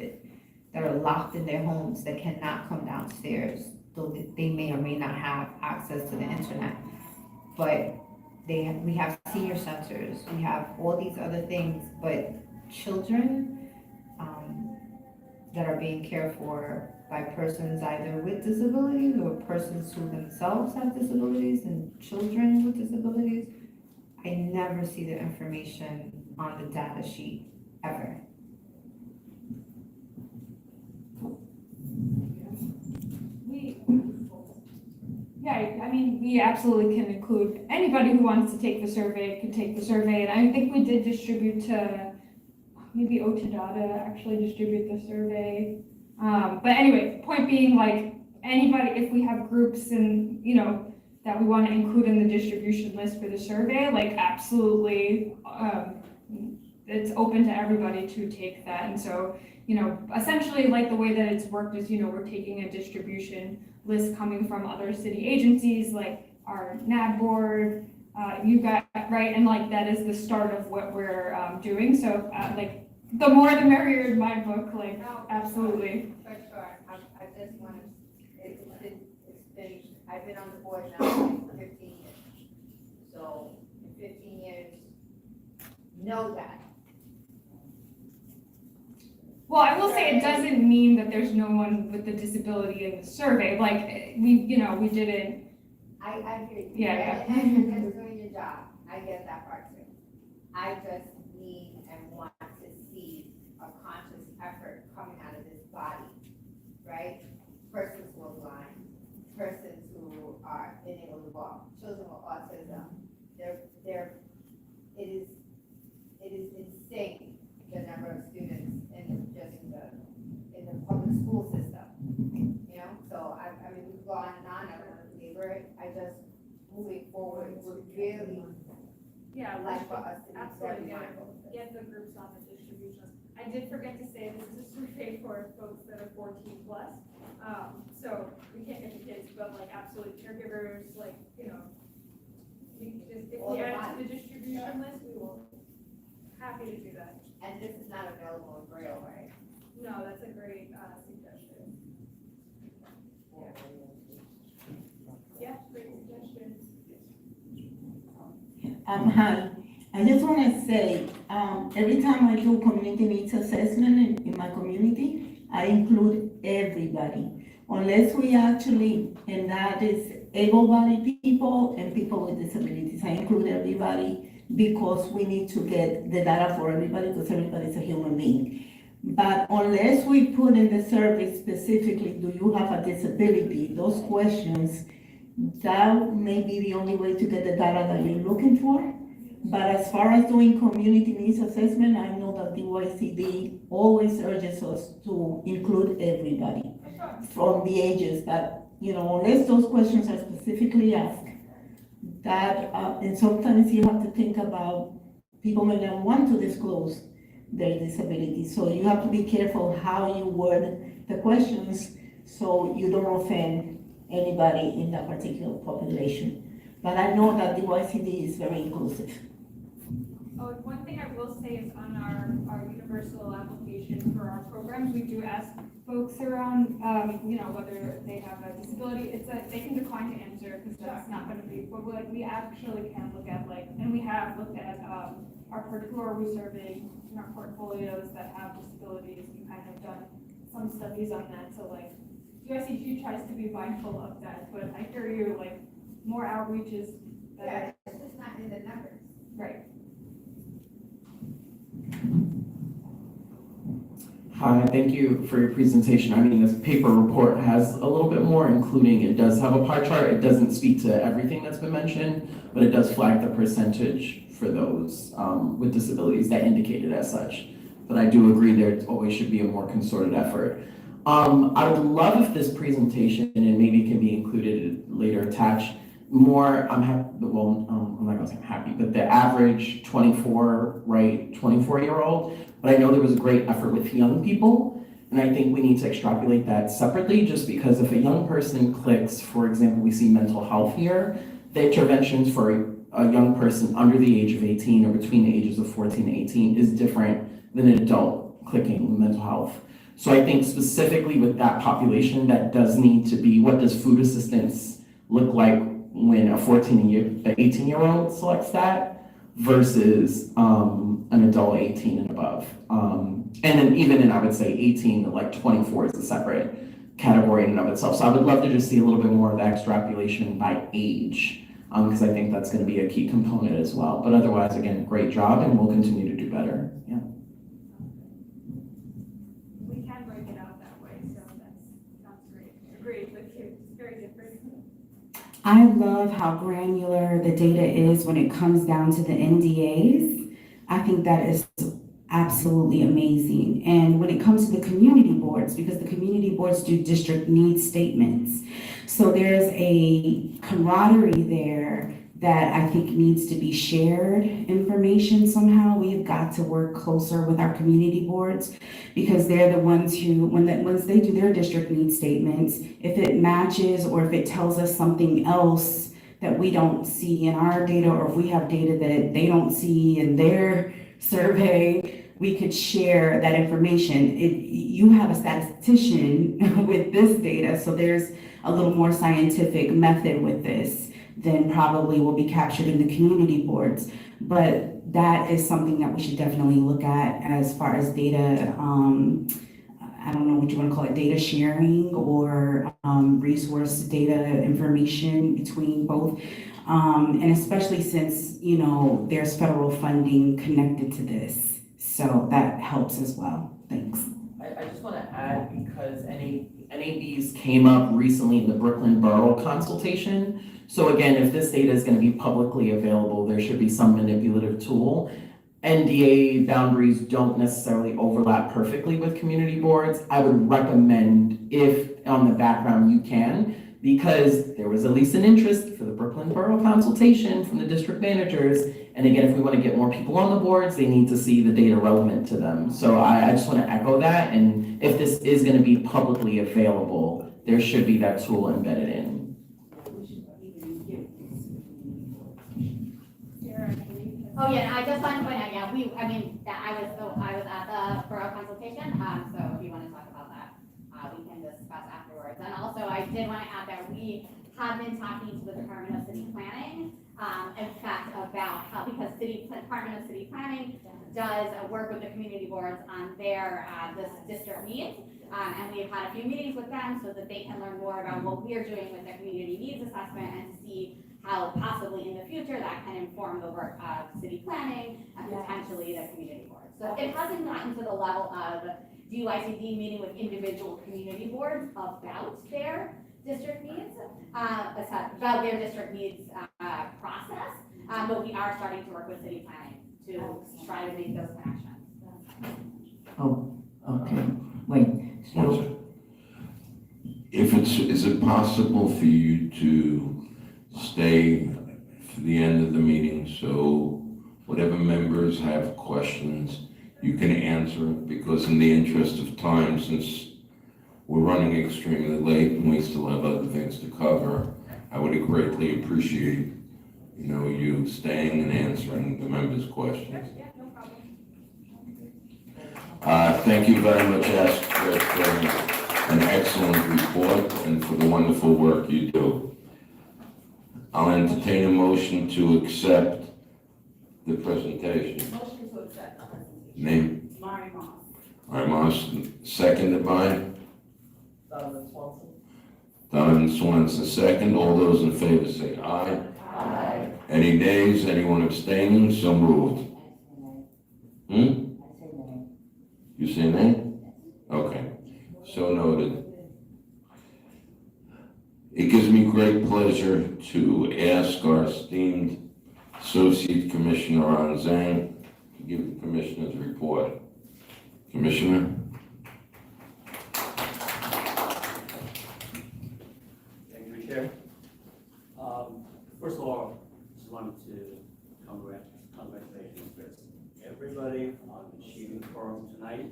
that are locked in their homes that cannot come downstairs, though they may or may not have access to the internet. But we have senior centers, we have all these other things, but children that are being cared for by persons either with disabilities or persons who themselves have disabilities and children with disabilities, I never see the information on the data sheet ever. We absolutely can include anybody who wants to take the survey can take the survey, and I think we did distribute to maybe Otadata actually distribute the survey. But anyway, point being, like, anybody, if we have groups and that we want to include in the distribution list for the survey, like, absolutely, it's open to everybody to take that. And so, essentially, like, the way that it's worked is, we're taking a distribution list coming from other city agencies, like our NAB board, you got, right? And, like, that is the start of what we're doing. So, like, the more the merrier in my book, like, absolutely. For sure, I just want to, I've been on the board now for 15 years. So, in 15 years, know that. Well, I will say it doesn't mean that there's no one with a disability in the survey. Like, we didn't. I hear you. Yeah. And you're just doing your job. I get that part too. I just need and want to see a conscious effort coming out of this body, right? Persons who are blind, persons who are unable to walk, children with autism. It is insane the number of students in the public school system. So I mean, we've gone on, I don't want to belabor it. I just, moving forward, would really like for us to be very mindful of this. Get the groups on the distribution. I did forget to say this is a survey for folks that are 14 plus. So we can't get the kids, but like absolutely caregivers, like, if we add to the distribution list, we will happy to do that. And this is not available in Braille, right? No, that's a great suggestion. Yeah, great suggestion. Hi, I just want to say, Every time I do community needs assessment in my community, I include everybody. Unless we actually, and that is able-bodied people and people with disabilities, I include everybody because we need to get the data for everybody because everybody's a human being. But unless we put in the survey specifically, do you have a disability, those questions, that may be the only way to get the data that you're looking for. But as far as doing community needs assessment, I know that DYCD always urges us to include everybody from the ages that, unless those questions are specifically asked, that, and sometimes you have to think about, people may not want to disclose their disability. So you have to be careful how you word the questions so you don't offend anybody in that particular population. But I know that DYCD is very inclusive. Oh, one thing I will say is on our universal application for our programs, we do ask folks around, whether they have a disability. They can decline to answer because that's not going to be, but we actually can look at and we have looked at who are we serving in our portfolios that have disabilities and kind of done some studies on that. So DYCG tries to be mindful of that, but I hear you, more outreach is better. Yeah, it's just not in the numbers. Right. Hi, thank you for your presentation. I mean, this paper report has a little bit more, including it does have a pie chart. It doesn't speak to everything that's been mentioned, but it does flag the percentage for those with disabilities that indicated as such. But I do agree there always should be a more concerted effort. I would love if this presentation, and maybe can be included later attached, more, I'm happy, well, I'm not gonna say I'm happy, but the average 24-year-old, but I know there was a great effort with young people, and I think we need to extrapolate that separately, just because if a young person clicks, for example, we see mental health here, the interventions for a young person under the age of 18 or between the ages of 14 and 18 is different than an adult clicking mental health. So I think specifically with that population, that does need to be, what does food assistance look like when a 18-year-old selects that versus an adult 18 and above. And then even I would say 18 to 24 is a separate category in and of itself. So I would love to just see a little bit more of that extrapolation by age, because I think that's going to be a key component as well. But otherwise, again, great job, and we'll continue to do better. Yeah. We can break it out that way, so that sounds great. Agreed with you. It's very different. I love how granular the data is when it comes down to the NDAs. I think that is absolutely amazing. And when it comes to the community boards, because the community boards do district needs statements. So there's a camaraderie there that I think needs to be shared information somehow. We've got to work closer with our community boards because they're the ones who, once they do their district needs statements, if it matches or if it tells us something else that we don't see in our data, or if we have data that they don't see in their survey, we could share that information. You have a statistician with this data, so there's a little more scientific method with this than probably will be captured in the community boards. But that is something that we should definitely look at as far as data, I don't know what you want to call it, data sharing or resource data information between both. And especially since, there's federal funding connected to this. So that helps as well. Thanks. I just want to add, because NABs came up recently in the Brooklyn Borough consultation. So again, if this data is going to be publicly available, there should be some manipulative tool. NDA boundaries don't necessarily overlap perfectly with community boards. I would recommend, if on the background you can, because there was at least an interest for the Brooklyn Borough consultation from the district managers. And again, if we want to get more people on the boards, they need to see the data relevant to them. So I just want to echo that. And if this is going to be publicly available, there should be that tool embedded in. Oh yeah, I just want to point out, I was at the borough consultation, so if you want to talk about that, we can discuss afterwards. And also, I did want to add that we have been talking to the Department of City Planning in fact, about how, because Department of City Planning does work with the community boards on their, this district needs. And we've had a few meetings with them so that they can learn more about what we're doing with the community needs assessment and see how possibly in the future that can inform the work of city planning and potentially the community boards. So it hasn't gotten to the level of DYCD meeting with individual community boards about their district needs, about their district needs process, but we are starting to work with city planning to try to make those connections. Oh, okay, wait, so, Is it possible for you to stay for the end of the meeting, so whatever members have questions, you can answer it, because in the interest of time, since we're running extremely late and we still have other things to cover, I would greatly appreciate, you staying and answering the members' questions. Yeah, no problem. Thank you very much, Ash, for an excellent report and for the wonderful work you do. I'll entertain a motion to accept the presentation. Motion to accept the presentation. Name? Mari Moss. Moss, seconded by Donovan Swanson. Donovan Swanson, second. All those in favor say aye. Aye. Any nays? Anyone abstaining? So moved. You say nay? Okay, so noted. It gives me great pleasure to ask our esteemed Associate Commissioner Ron Zhang to give the Commissioner's report. Commissioner? Thank you, Chair. First of all, just wanted to congratulations with everybody on achieving quorum tonight.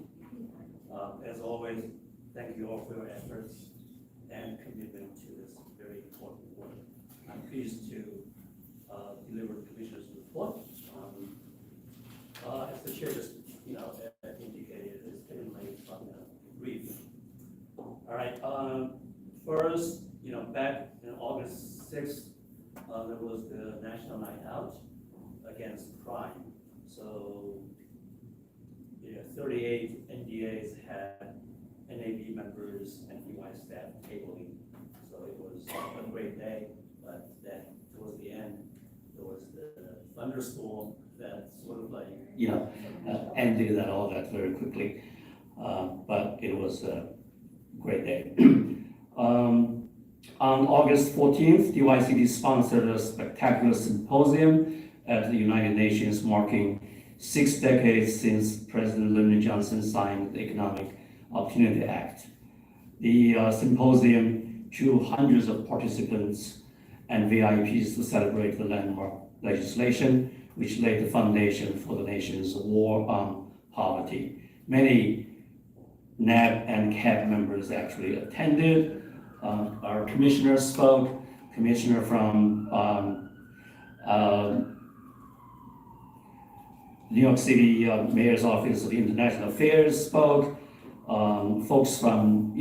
As always, thank you all for your efforts and commitment to this very important work. I'm pleased to deliver the Commissioner's report. As the Chair just indicated, it's getting late, so I'm going to brief. All right. First, back in August 6th, there was the National Night Out Against Crime. So, 38 NDAs had NAB members and DY staff tabling. So it was a great day, but then towards the end, there was the thunderstorm that sort of ended all that very quickly. But it was a great day. On August 14th, DYCD sponsored a spectacular symposium at the United Nations marking 6 decades since President Lyndon Johnson signed the Economic Opportunity Act. The symposium drew hundreds of participants and VIPs to celebrate the landmark legislation, which laid the foundation for the nation's war on poverty. Many NAB and CAB members actually attended. Our commissioner spoke, commissioner from New York City Mayor's Office of International Affairs spoke, folks from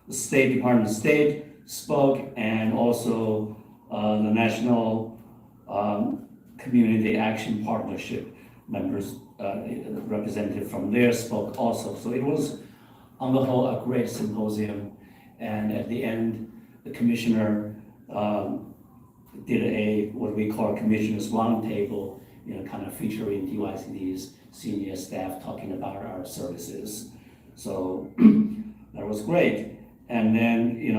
the State Department of State spoke, and also the National Community Action Partnership members, representative from there spoke also. So it was, on the whole, a great symposium. And at the end, the commissioner did what we call a commissioner's roundtable, kind of featuring DYCD's senior staff talking about our services. So that was great. And then, in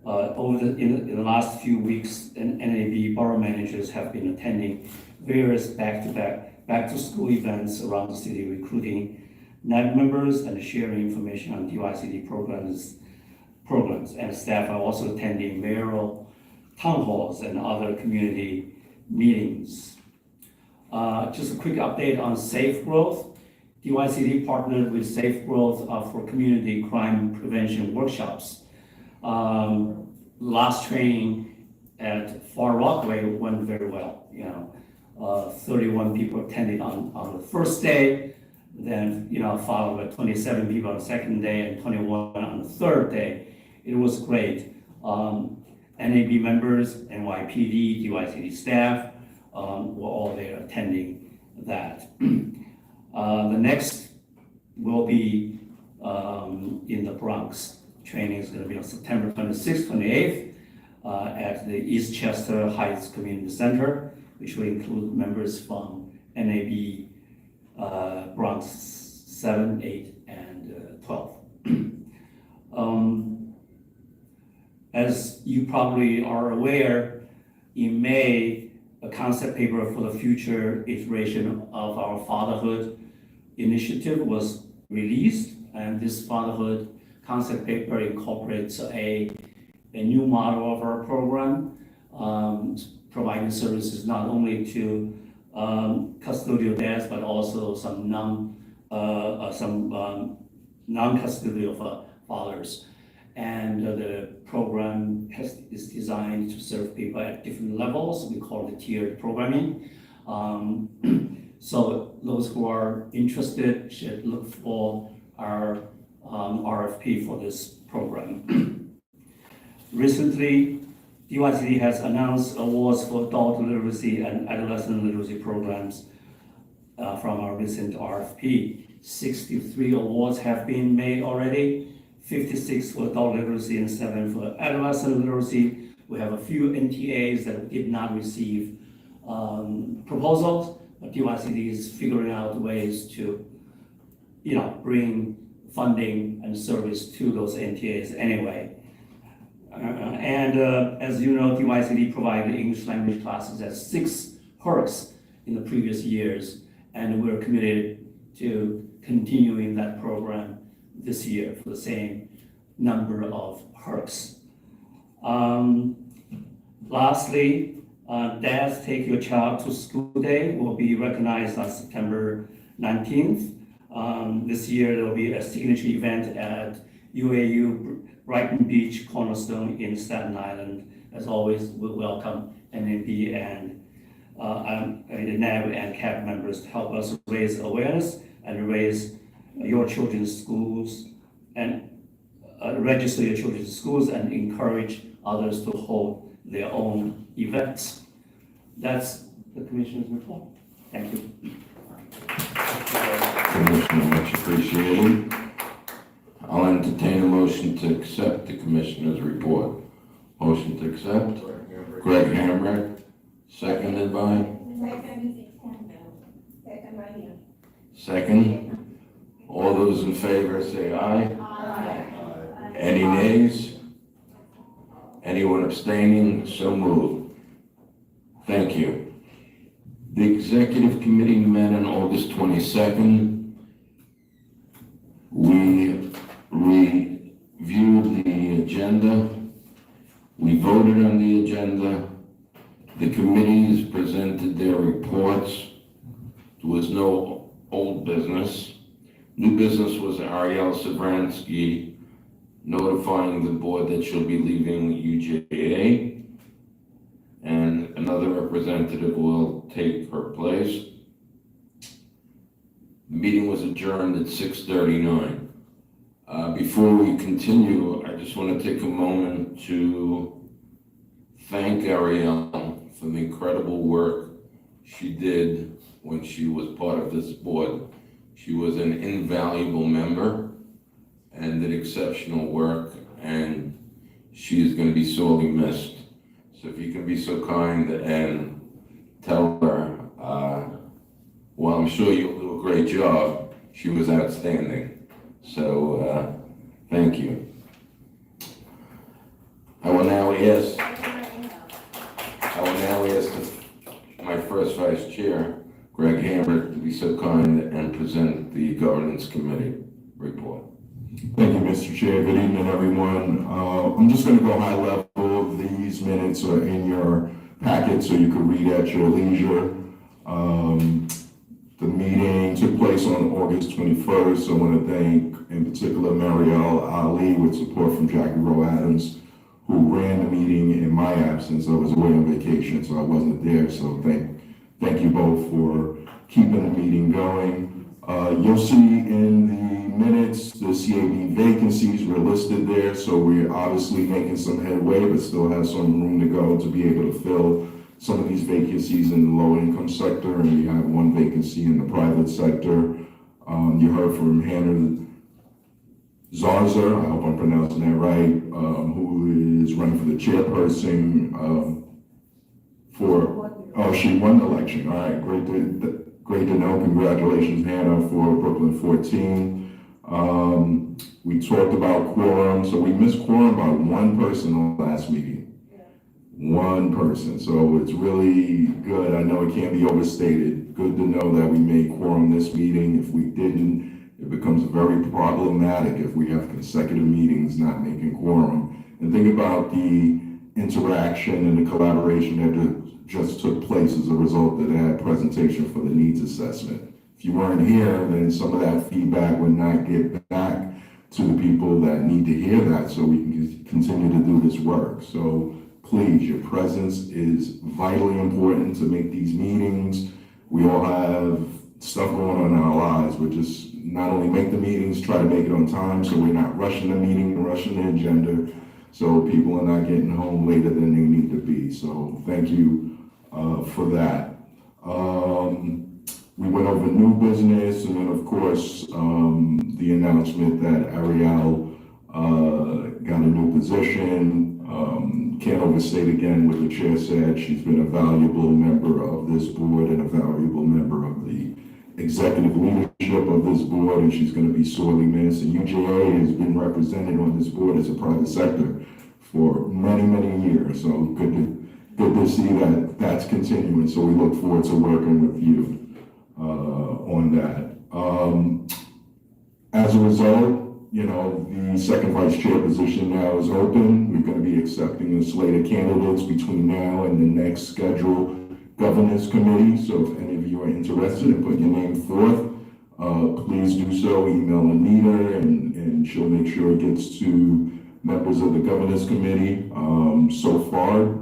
the last few weeks, NAB borough managers have been attending various back-to-school events around the city, recruiting NAB members and sharing information on DYCD programs, and staff are also attending mayoral town halls and other community meetings. Just a quick update on Safe Growth. DYCD partnered with Safe Growth for community crime prevention workshops. Last training at Far Rockaway went very well. 31 people attended on the first day, then followed by 27 people on the second day and 21 on the third day. It was great. NAB members, NYPD, DYCD staff, were all there attending that. The next will be in the Bronx. Training is going to be on September 26th, 28th at the Eastchester Heights Community Center, which will include members from NAB Bronx 7, 8, and 12. As you probably are aware, in May, a concept paper for the future iteration of our fatherhood initiative was released, and this fatherhood concept paper incorporates a new model of our program, providing services not only to custodial dads, but also some non-custodial fathers. And the program is designed to serve people at different levels. We call it tiered programming. So those who are interested should look for our RFP for this program. Recently, DYCD has announced awards for adult literacy and adolescent literacy programs from our recent RFP. 63 awards have been made already, 56 for adult literacy and 7 for adolescent literacy. We have a few NTAs that did not receive proposals, but DYCD is figuring out ways to, bring funding and service to those NTAs anyway. As you know, DYCD provided English language classes at 6 HERCs in the previous years, and we're committed to continuing that program this year for the same number of HERCs. Lastly, Dads Take Your Child to School Day will be recognized on September 19th. This year, there will be a signature event at UAU Brighton Beach Cornerstone in Staten Island. As always, we welcome NAB and the NAB and CAB members to help us raise awareness and raise your children's schools and register your children's schools and encourage others to hold their own events. That's the Commissioner's report. Thank you. Commissioner, much appreciated. I'll entertain a motion to accept the Commissioner's report. Motion to accept. Greg Hamrick, seconded by? Second. All those in favor say aye. Aye. Any nays? Anyone abstaining? So moved. Thank you. The Executive Committee met on August 22nd. We reviewed the agenda. We voted on the agenda. The committees presented their reports. There was no old business. New business was Ariel Savransky notifying the board that she'll be leaving UJA, and another representative will take her place. The meeting was adjourned at 6:39. Before we continue, I just want to take a moment to thank Ariel for the incredible work she did when she was part of this board. She was an invaluable member and did exceptional work, and she is going to be sorely missed. So if you can be so kind and tell her, well, I'm sure you'll do a great job. She was outstanding. So thank you. I will now ask my first vice chair, Greg Hamrick, to be so kind and present the governance committee report. Thank you, Mr. Chair. Good evening, everyone. I'm just going to go high level. These minutes are in your packet so you can read at your leisure. The meeting took place on August 21st. I want to thank, in particular, Marielle Ali, with support from Jackie Rowe Adams, who ran the meeting in my absence. I was away on vacation, so I wasn't there. So thank you both for keeping the meeting going. You'll see in the minutes, the CAB vacancies were listed there, so we're obviously making some headway, but still have some room to go to be able to fill some of these vacancies in the low-income sector, and we have one vacancy in the private sector. You heard from Hannah Zarza, I hope I'm pronouncing that right, who is running for the chairperson she won the election. All right, great to know. Congratulations, Hannah, for Brooklyn 14. We talked about quorum, so we missed quorum by one person on the last meeting. One person, so it's really good. I know it can't be overstated. Good to know that we made quorum this meeting. If we didn't, it becomes very problematic if we have consecutive meetings not making quorum. And think about the interaction and the collaboration that just took place as a result of that presentation for the needs assessment. If you weren't here, then some of that feedback would not get back to the people that need to hear that so we can continue to do this work. So please, your presence is vitally important to make these meetings. We all have stuff going on in our lives. We're just not only make the meetings, try to make it on time so we're not rushing the meeting, rushing the agenda, so people are not getting home later than they need to be. So thank you for that. We went over new business, and then of course, the announcement that Ariel got a new position. Can't overstate again what the chair said. She's been a valuable member of this board and a valuable member of the executive leadership of this board, and she's going to be sorely missed. And UJA has been represented on this board as a private sector for many, many years. So good to see that that's continuing. So we look forward to working with you on that. As a result, the second vice chair position now is open. We're going to be accepting a slate of candidates between now and the next scheduled governance committee. So if any of you are interested in putting your name forth, please do so. Email Anita, and she'll make sure it gets to members of the governance committee. So far,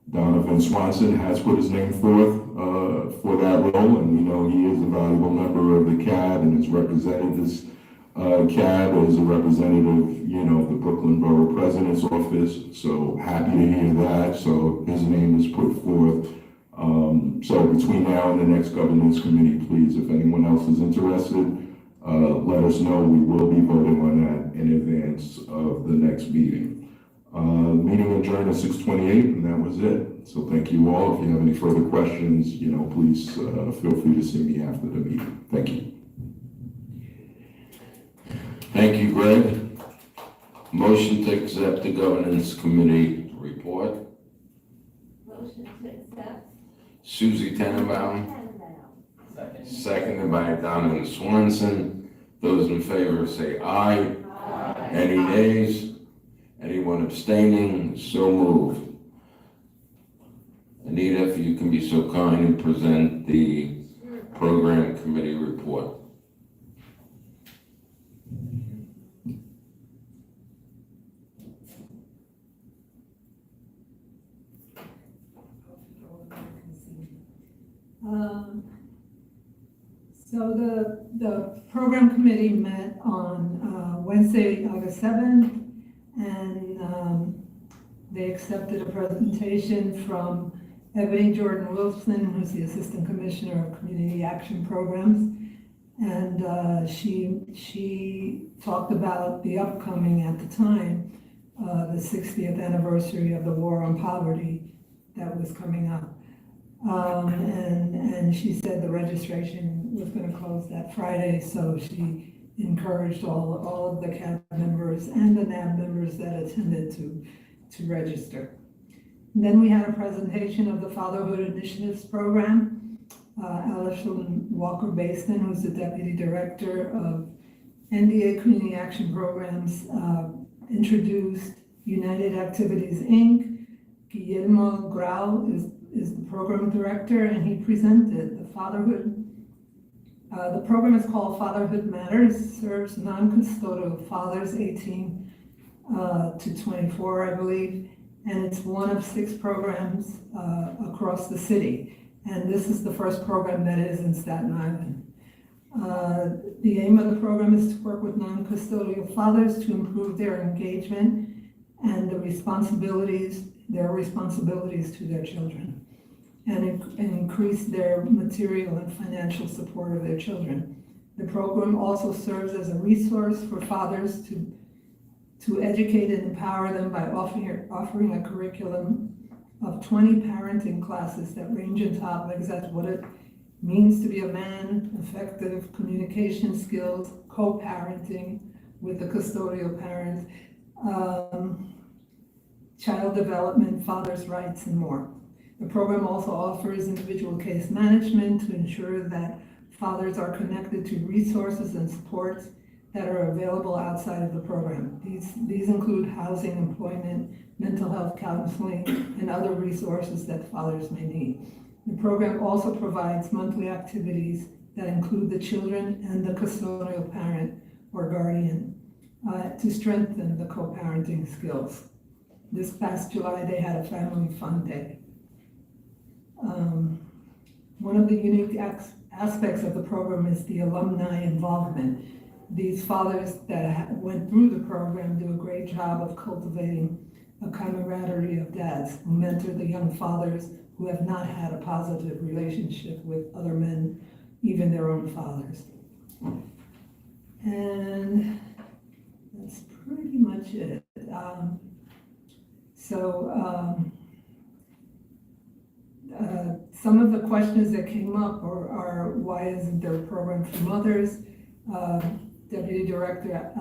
Donovan Swanson has put his name forth for that role, and we know he is a valuable member of the CAB and has represented this CAB as a representative, of the Brooklyn Borough President's Office. So happy to hear that. So his name is put forth. So between now and the next governance committee, please, if anyone else is interested, let us know. We will be voting on that in advance of the next meeting. Meeting adjourned at 6:28, and that was it. So thank you all. If you have any further questions, please feel free to see me after the meeting. Thank you. Thank you, Greg. Motion to accept the governance committee report. Motion to accept. Susie Tenenbaum, seconded by Donovan Swanson. Those in favor say aye. Aye. Any nays? Anyone abstaining? So moved. Anita, if you can be so kind and present the program committee report. So the program committee met on Wednesday, August 7th, and they accepted a presentation from Ebony Jordan Wilson, who's the Assistant Commissioner of Community Action Programs. And she talked about the upcoming, at the time, the 60th anniversary of the War on Poverty that was coming up. And she said the registration was going to close that Friday, so she encouraged all of the CAB members and the NAB members that attended to register. And then we had a presentation of the Fatherhood Initiatives Program. Alison Walker-Baston, who's the Deputy Director of NDA Community Action Programs, introduced United Activities, Inc. Guillermo Grau is the program director, and he presented the fatherhood. The program is called Fatherhood Matters, serves non-custodial fathers 18 to 24, I believe, and it's one of 6 programs across the city. And this is the first program that is in Staten Island. The aim of the program is to work with non-custodial fathers to improve their engagement and their responsibilities to their children, and increase their material and financial support of their children. The program also serves as a resource for fathers to educate and empower them by offering a curriculum of 20 parenting classes that range in topics as what it means to be a man, effective communication skills, co-parenting with the custodial parent, child development, father's rights, and more. The program also offers individual case management to ensure that fathers are connected to resources and supports that are available outside of the program. These include housing, employment, mental health counseling, and other resources that fathers may need. The program also provides monthly activities that include the children and the custodial parent or guardian to strengthen the co-parenting skills. This past July, they had a family fun day. One of the unique aspects of the program is the alumni involvement. These fathers that went through the program do a great job of cultivating a camaraderie of dads who mentor the young fathers who have not had a positive relationship with other men, even their own fathers. And that's pretty much it. Some of the questions that came up are why isn't there a program for mothers? Deputy Director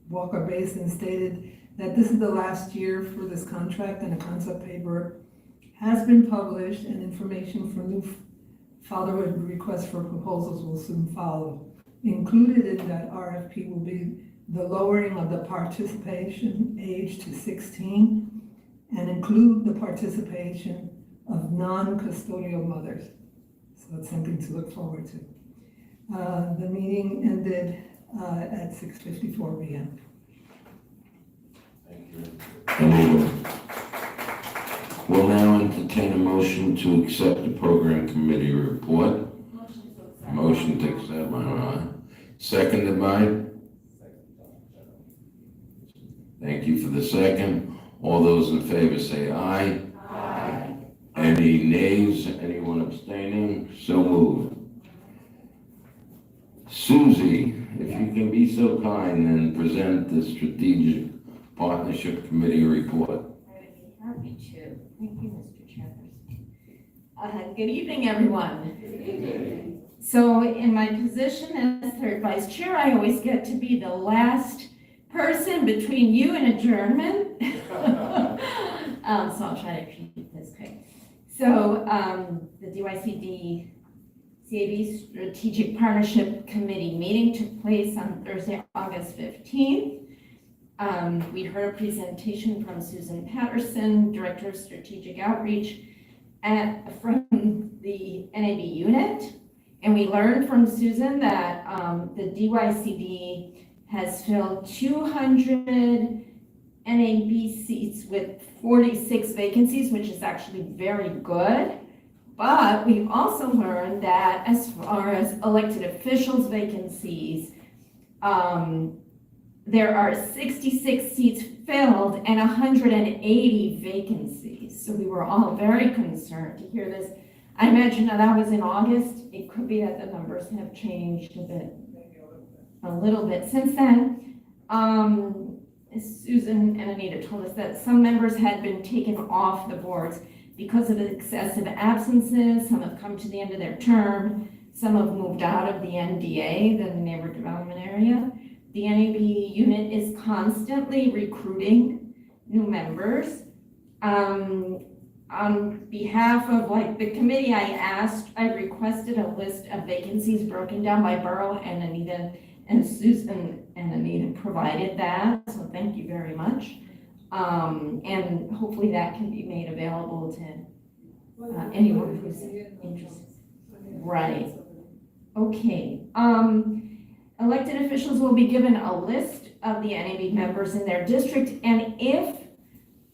Walker Basin stated that this is the last year for this contract, and a concept paper has been published, and information for new fatherhood requests for proposals will soon follow. Included in that RFP will be the lowering of the participation age to 16 and include the participation of non-custodial mothers. So it's something to look forward to. The meeting ended at 6:54 p.m. Thank you. We'll now entertain a motion to accept the program committee report. Motion to accept by Ron. Seconded by? Thank you for the second. All those in favor say aye. Aye. Any nays? Anyone abstaining? So moved. Susie, if you can be so kind and present the Strategic Partnership Committee report. I would be happy to. Thank you, Mr. Chairperson. Good evening, everyone. Good evening. So in my position as third vice chair, I always get to be the last person between you and adjournment. So I'll try to keep this quick. So the DYCD CAB Strategic Partnership Committee meeting took place on Thursday, August 15th. We heard a presentation from Susan Patterson, Director of Strategic Outreach from the NAB unit. And we learned from Susan that the DYCD has filled 200 NAB seats with 46 vacancies, which is actually very good. But we also learned that as far as elected officials vacancies, there are 66 seats filled and 180 vacancies. So we were all very concerned to hear this. I imagine that was in August. It could be that the numbers have changed a little bit since then. Susan and Anita told us that some members had been taken off the boards because of excessive absences. Some have come to the end of their term. Some have moved out of the NDA, the Neighborhood Development Area. The NAB unit is constantly recruiting new members. On behalf of the committee, I requested a list of vacancies broken down by borough, and Anita and Susan and Anita provided that, so thank you very much. And hopefully that can be made available to anyone who's interested. Right. Okay. Elected officials will be given a list of the NAB members in their district, and if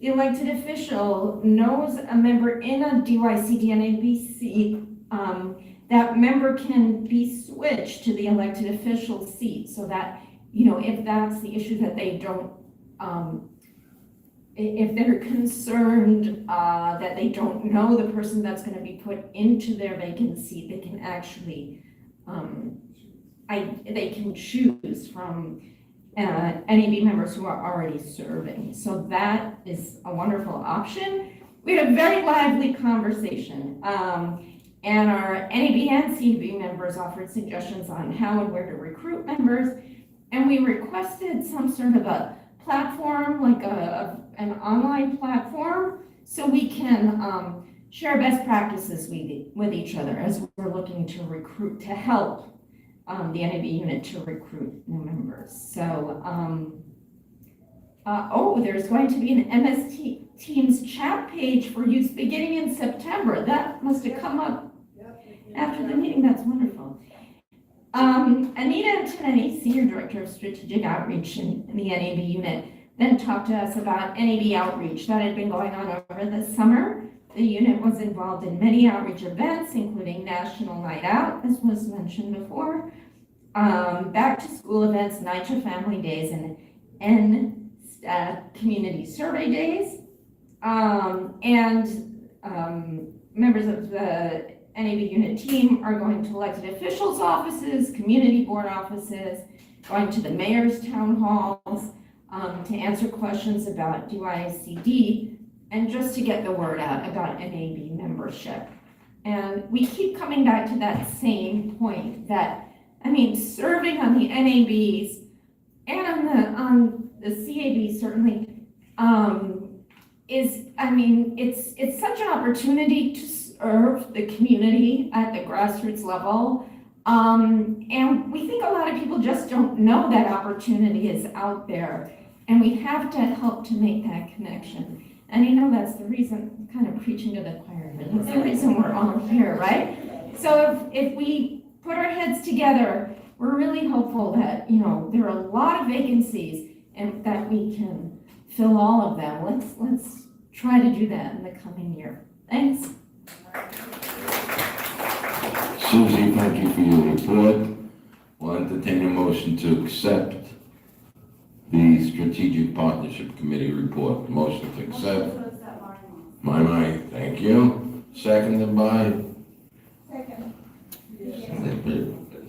the elected official knows a member in a DYCD NAB seat that member can be switched to the elected official seat so that, you know, if that's the issue that they don't, if they're concerned that they don't know the person that's going to be put into their vacant seat, they can actually, they can choose from NAB members who are already serving. So that is a wonderful option. We had a very lively conversation, and our NAB and CAB members offered suggestions on how and where to recruit members, and we requested some sort of a platform, like an online platform, so we can share best practices with each other as we're looking to recruit, to help the NAB unit to recruit new members. So, there's going to be an MS Teams chat page for use beginning in September. That must have come up after the meeting. That's wonderful. Anita Antonetti, Senior Director of Strategic Outreach in the NAB unit, then talked to us about NAB outreach that had been going on over the summer. The unit was involved in many outreach events, including National Night Out, as was mentioned before, back to school events, Night to Family Days, and community survey days. Members of the NAB unit team are going to elected officials' offices, community board offices, going to the mayor's town halls to answer questions about DYCD and just to get the word out about NAB membership. And we keep coming back to that same point that, I mean, serving on the NABs and on the CAB certainly is, I mean, it's such an opportunity to serve the community at the grassroots level. And we think a lot of people just don't know that opportunity is out there. And we have to help to make that connection. And you know, that's the reason, kind of preaching to the choir, but that's the reason we're all here, right? So if we put our heads together, we're really hopeful that, you know, there are a lot of vacancies and that we can fill all of them. Let's try to do that in the coming year. Thanks. Susie, thank you for your report. We'll entertain a motion to accept the Strategic Partnership Committee report. Motion to accept. My, thank you. Seconded by? Second.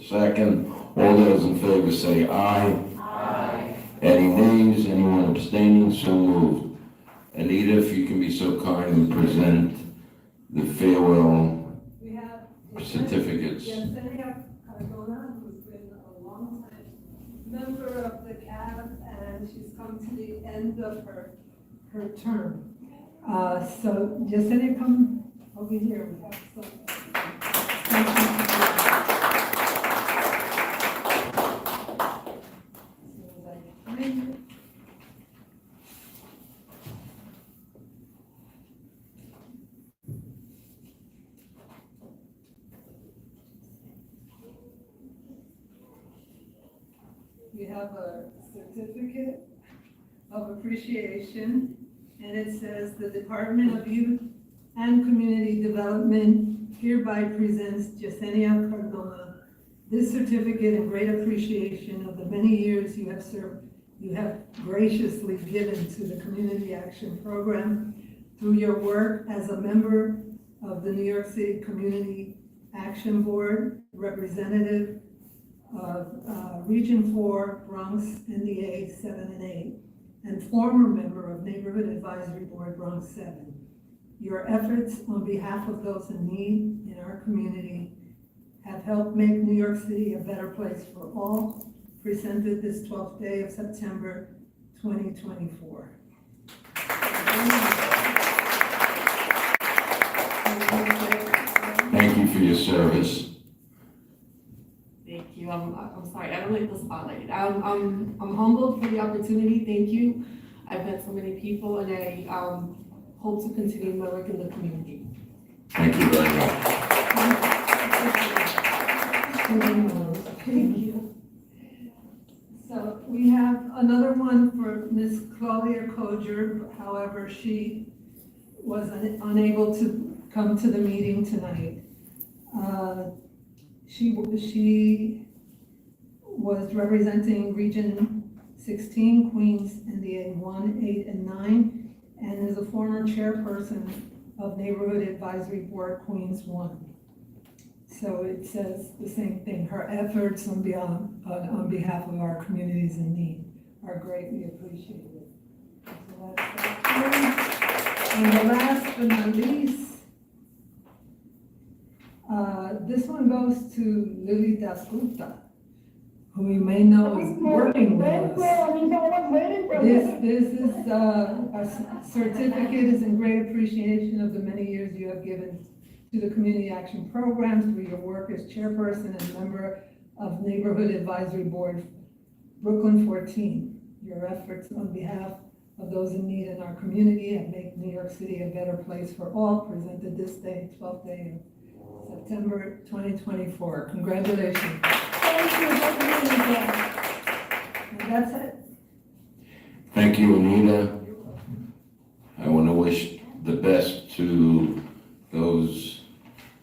Second. All those in favor say aye. Aye. Any nays? Anyone abstaining? So moved. Anita, if you can be so kind and present the farewell certificates. Yesenia Cardona, who's been a long time member of the CAB, and she's come to the end of her term. So Yesenia, come over here. We have some. We have a certificate of appreciation, and it says the Department of Youth and Community Development hereby presents Yesenia Cardona this certificate in great appreciation of the many years you have served, you have graciously given to the Community Action Program through your work as a member of the New York City Community Action Board, representative of Region 4, Bronx, NDA 7 and 8, and former member of Neighborhood Advisory Board, Bronx 7. Your efforts on behalf of those in need in our community have helped make New York City a better place for all, presented this 12th day of September, 2024. Thank you for your service. Thank you. I'm sorry, I don't like the spotlight. I'm humbled for the opportunity. Thank you. I've met so many people, and I hope to continue my work in the community. Thank you very much. Thank you. So we have another one for Miss Claudia Koger. However, she was unable to come to the meeting tonight. She was representing Region 16, Queens, NDA 1, 8, and 9, and is a former chairperson of Neighborhood Advisory Board, Queens 1. So it says the same thing. Her efforts on behalf of our communities in need are greatly appreciated. So that's that. And the last but not least, this one goes to Lily Dasgupta, who you may know is working with us. This is a certificate is in great appreciation of the many years you have given to the Community Action Program through your work as chairperson and member of Neighborhood Advisory Board, Brooklyn 14. Your efforts on behalf of those in need in our community and make New York City a better place for all, presented this day, 12th day of September 2024. Congratulations. And that's it. Thank you, Anita. I want to wish the best to those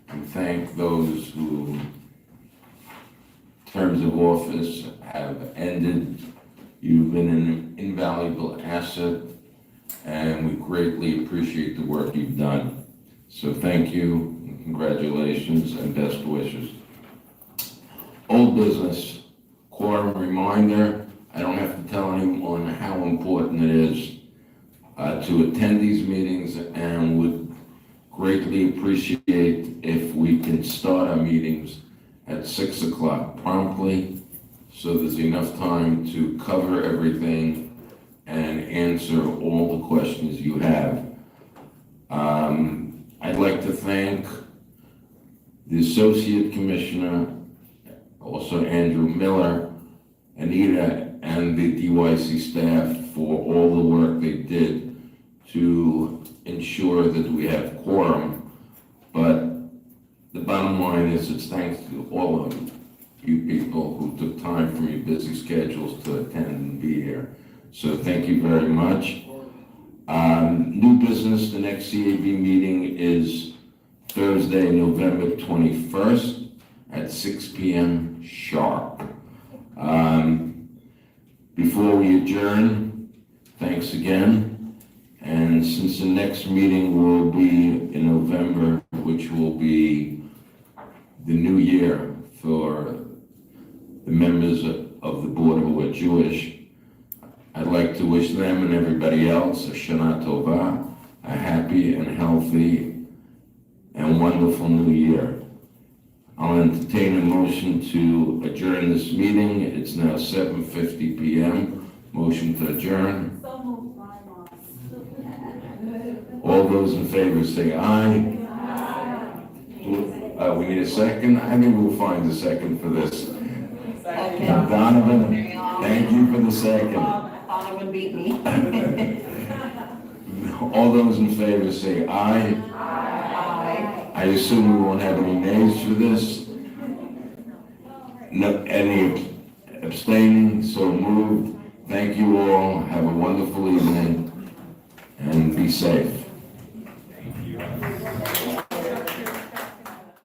and thank those who terms of office have ended. You've been an invaluable asset, and we greatly appreciate the work you've done. So thank you, and congratulations, and best wishes. Old business, quorum reminder. I don't have to tell anyone how important it is to attend these meetings, and would greatly appreciate if we can start our meetings at 6 o'clock promptly, so there's enough time to cover everything and answer all the questions you have. I'd like to thank the Associate Commissioner, also Andrew Miller, Anita, and the DYC staff for all the work they did to ensure that we have quorum. But the bottom line is it's thanks to all of you people who took time from your busy schedules to attend and be here. So thank you very much. New business, the next CAB meeting is Thursday, November 21st at 6 p.m. sharp. Before we adjourn, thanks again. And since the next meeting will be in November, which will be the new year for the members of the board who are Jewish, I'd like to wish them and everybody else a Shana Tova, a happy and healthy and wonderful new year. I'll entertain a motion to adjourn this meeting. It's now 7:50 p.m. Motion to adjourn. All those in favor say aye. We need a second. I think we'll find a second for this. Donovan, thank you for the second. Donovan beat me. All those in favor say aye. I assume we won't have any nays for this. No, any abstaining? So moved. Thank you all. Have a wonderful evening and be safe.